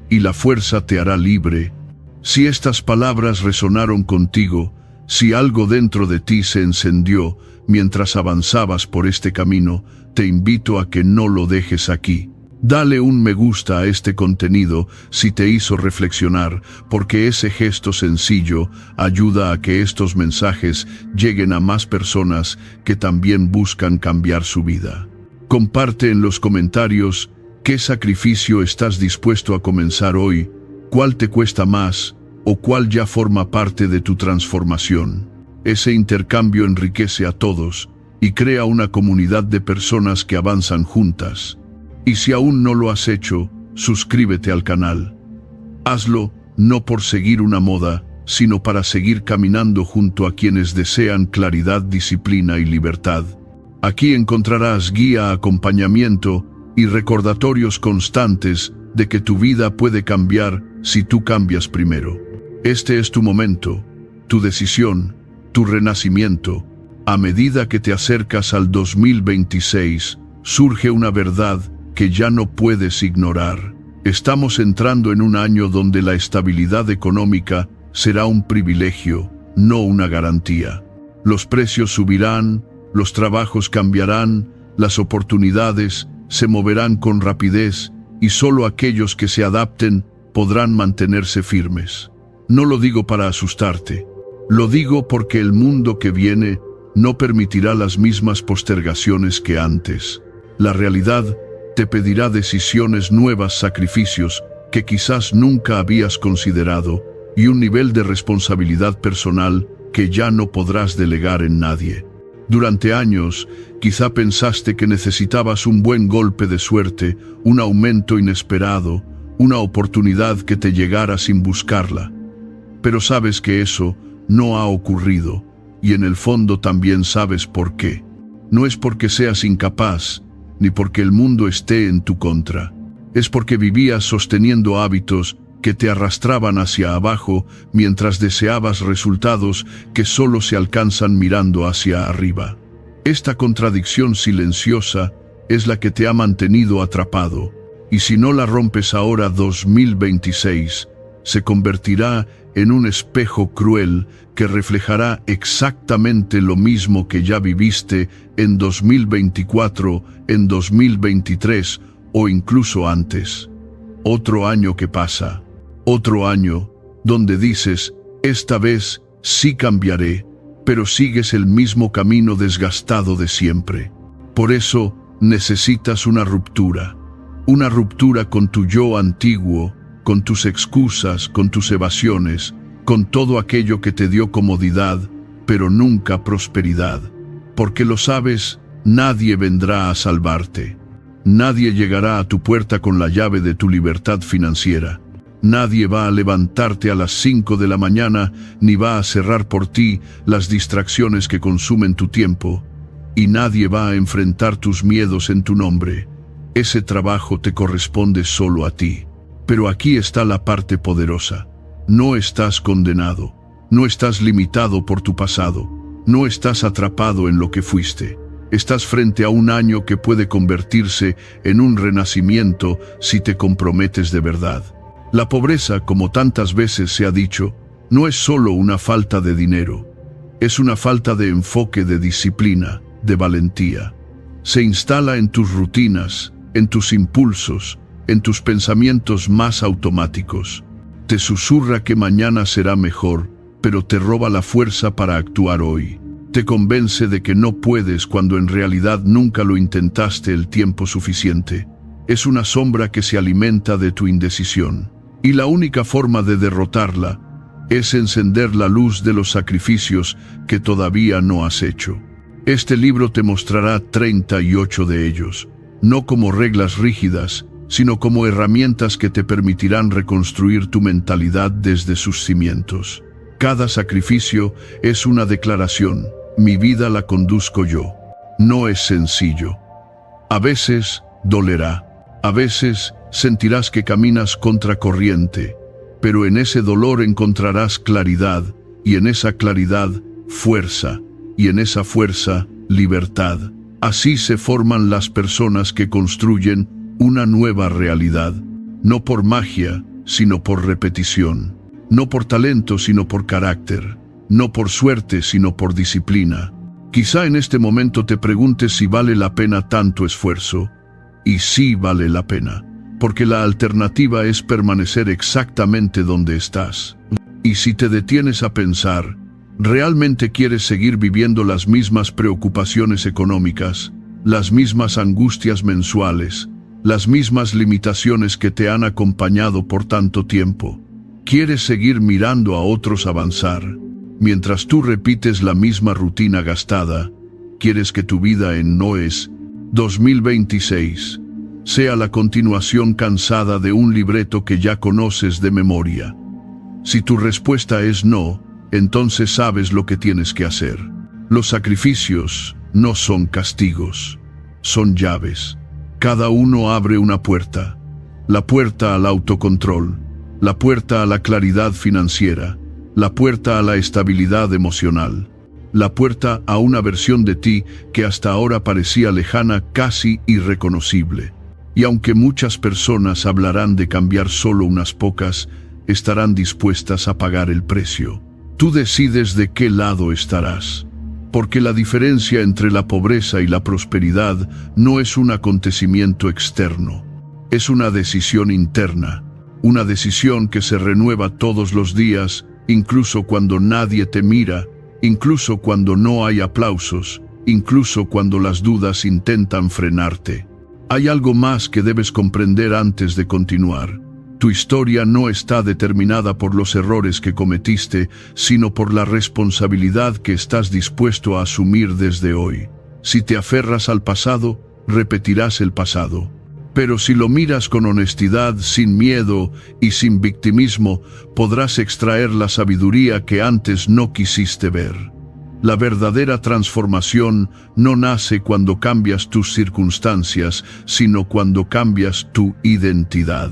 y la fuerza te hará libre. Si estas palabras resonaron contigo, si algo dentro de ti se encendió mientras avanzabas por este camino, te invito a que no lo dejes aquí. Dale un me gusta a este contenido si te hizo reflexionar, porque ese gesto sencillo ayuda a que estos mensajes lleguen a más personas que también buscan cambiar su vida. Comparte en los comentarios qué sacrificio estás dispuesto a comenzar hoy, cuál te cuesta más o cuál ya forma parte de tu transformación. Ese intercambio enriquece a todos y crea una comunidad de personas que avanzan juntas. Y si aún no lo has hecho, suscríbete al canal. Hazlo no por seguir una moda, sino para seguir caminando junto a quienes desean claridad, disciplina y libertad. Aquí encontrarás guía, acompañamiento y recordatorios constantes de que tu vida puede cambiar si tú cambias primero. Este es tu momento, tu decisión, tu renacimiento. A medida que te acercas al 2026, surge una verdad que ya no puedes ignorar. Estamos entrando en un año donde la estabilidad económica será un privilegio, no una garantía. Los precios subirán, los trabajos cambiarán, las oportunidades se moverán con rapidez y solo aquellos que se adapten podrán mantenerse firmes. No lo digo para asustarte, lo digo porque el mundo que viene no permitirá las mismas postergaciones que antes. La realidad te pedirá decisiones nuevas, sacrificios que quizás nunca habías considerado y un nivel de responsabilidad personal que ya no podrás delegar en nadie. Durante años, quizá pensaste que necesitabas un buen golpe de suerte, un aumento inesperado, una oportunidad que te llegara sin buscarla. Pero sabes que eso no ha ocurrido, y en el fondo también sabes por qué. No es porque seas incapaz, ni porque el mundo esté en tu contra. Es porque vivías sosteniendo hábitos que te arrastraban hacia abajo mientras deseabas resultados que solo se alcanzan mirando hacia arriba. Esta contradicción silenciosa es la que te ha mantenido atrapado, y si no la rompes ahora, 2026 se convertirá en un espejo cruel que reflejará exactamente lo mismo que ya viviste en 2024, en 2023 o incluso antes. Otro año que pasa. Otro año donde dices, esta vez sí cambiaré, pero sigues el mismo camino desgastado de siempre. Por eso necesitas una ruptura con tu yo antiguo, con tus excusas, con tus evasiones, con todo aquello que te dio comodidad, pero nunca prosperidad. Porque lo sabes, nadie vendrá a salvarte. Nadie llegará a tu puerta con la llave de tu libertad financiera. Nadie va a levantarte a las 5 de la mañana, ni va a cerrar por ti las distracciones que consumen tu tiempo. Y nadie va a enfrentar tus miedos en tu nombre. Ese trabajo te corresponde solo a ti. Pero aquí está la parte poderosa. No estás condenado. No estás limitado por tu pasado. No estás atrapado en lo que fuiste. Estás frente a un año que puede convertirse en un renacimiento si te comprometes de verdad. La pobreza, como tantas veces se ha dicho, no es solo una falta de dinero. Es una falta de enfoque, de disciplina, de valentía. Se instala en tus rutinas, en tus impulsos, en tus pensamientos más automáticos. Te susurra que mañana será mejor, pero te roba la fuerza para actuar hoy. Te convence de que no puedes cuando en realidad nunca lo intentaste el tiempo suficiente. Es una sombra que se alimenta de tu indecisión. Y la única forma de derrotarla es encender la luz de los sacrificios que todavía no has hecho. Este libro te mostrará 38 de ellos, no como reglas rígidas, sino como herramientas que te permitirán reconstruir tu mentalidad desde sus cimientos. Cada sacrificio es una declaración: mi vida la conduzco yo. No es sencillo. A veces dolerá. A veces sentirás que caminas contracorriente, pero en ese dolor encontrarás claridad, y en esa claridad, fuerza, y en esa fuerza, libertad. Así se forman las personas que construyen una nueva realidad, no por magia, sino por repetición, no por talento, sino por carácter, no por suerte, sino por disciplina. Quizá en este momento te preguntes si vale la pena tanto esfuerzo, y sí vale la pena, porque la alternativa es permanecer exactamente donde estás. Y si te detienes a pensar, ¿realmente quieres seguir viviendo las mismas preocupaciones económicas, las mismas angustias mensuales, las mismas limitaciones que te han acompañado por tanto tiempo? ¿Quieres seguir mirando a otros avanzar, mientras tú repites la misma rutina gastada? ¿Quieres que tu vida en NOES 2026 sea la continuación cansada de un libreto que ya conoces de memoria? Si tu respuesta es no, entonces sabes lo que tienes que hacer. Los sacrificios no son castigos, son llaves. Cada uno abre una puerta. La puerta al autocontrol, la puerta a la claridad financiera, la puerta a la estabilidad emocional, la puerta a una versión de ti que hasta ahora parecía lejana, casi irreconocible. Y aunque muchas personas hablarán de cambiar, solo unas pocas estarán dispuestas a pagar el precio. Tú decides de qué lado estarás. Porque la diferencia entre la pobreza y la prosperidad no es un acontecimiento externo. Es una decisión interna. Una decisión que se renueva todos los días, incluso cuando nadie te mira, incluso cuando no hay aplausos, incluso cuando las dudas intentan frenarte. Hay algo más que debes comprender antes de continuar. Tu historia no está determinada por los errores que cometiste, sino por la responsabilidad que estás dispuesto a asumir desde hoy. Si te aferras al pasado, repetirás el pasado. Pero si lo miras con honestidad, sin miedo y sin victimismo, podrás extraer la sabiduría que antes no quisiste ver. La verdadera transformación no nace cuando cambias tus circunstancias, sino cuando cambias tu identidad.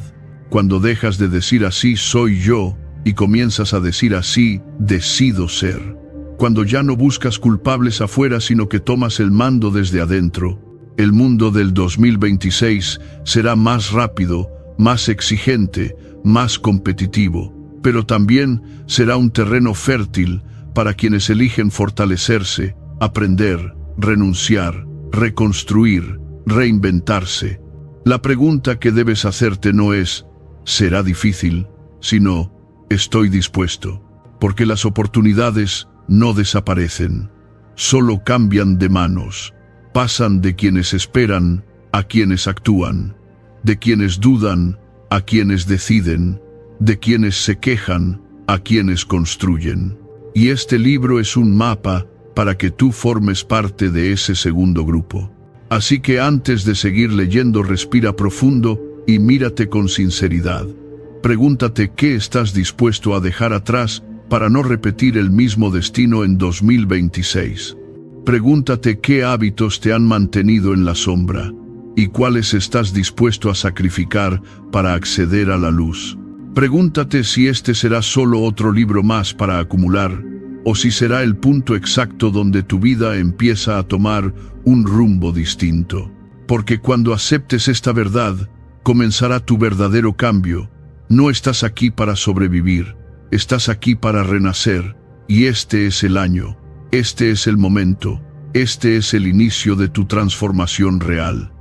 Cuando dejas de decir así soy yo y comienzas a decir así decido ser. Cuando ya no buscas culpables afuera, sino que tomas el mando desde adentro. El mundo del 2026 será más rápido, más exigente, más competitivo, pero también será un terreno fértil para quienes eligen fortalecerse, aprender, renunciar, reconstruir, reinventarse. La pregunta que debes hacerte no es ¿será difícil?, sino ¿estoy dispuesto? Porque las oportunidades no desaparecen, solo cambian de manos. Pasan de quienes esperan a quienes actúan, de quienes dudan a quienes deciden, de quienes se quejan a quienes construyen. Y este libro es un mapa para que tú formes parte de ese segundo grupo. Así que antes de seguir leyendo, respira profundo y mírate con sinceridad. Pregúntate qué estás dispuesto a dejar atrás para no repetir el mismo destino en 2026. Pregúntate qué hábitos te han mantenido en la sombra y cuáles estás dispuesto a sacrificar para acceder a la luz. Pregúntate si este será solo otro libro más para acumular o si será el punto exacto donde tu vida empieza a tomar un rumbo distinto. Porque cuando aceptes esta verdad, comenzará tu verdadero cambio. No estás aquí para sobrevivir, estás aquí para renacer, y este es el año. Este es el momento, este es el inicio de tu transformación real.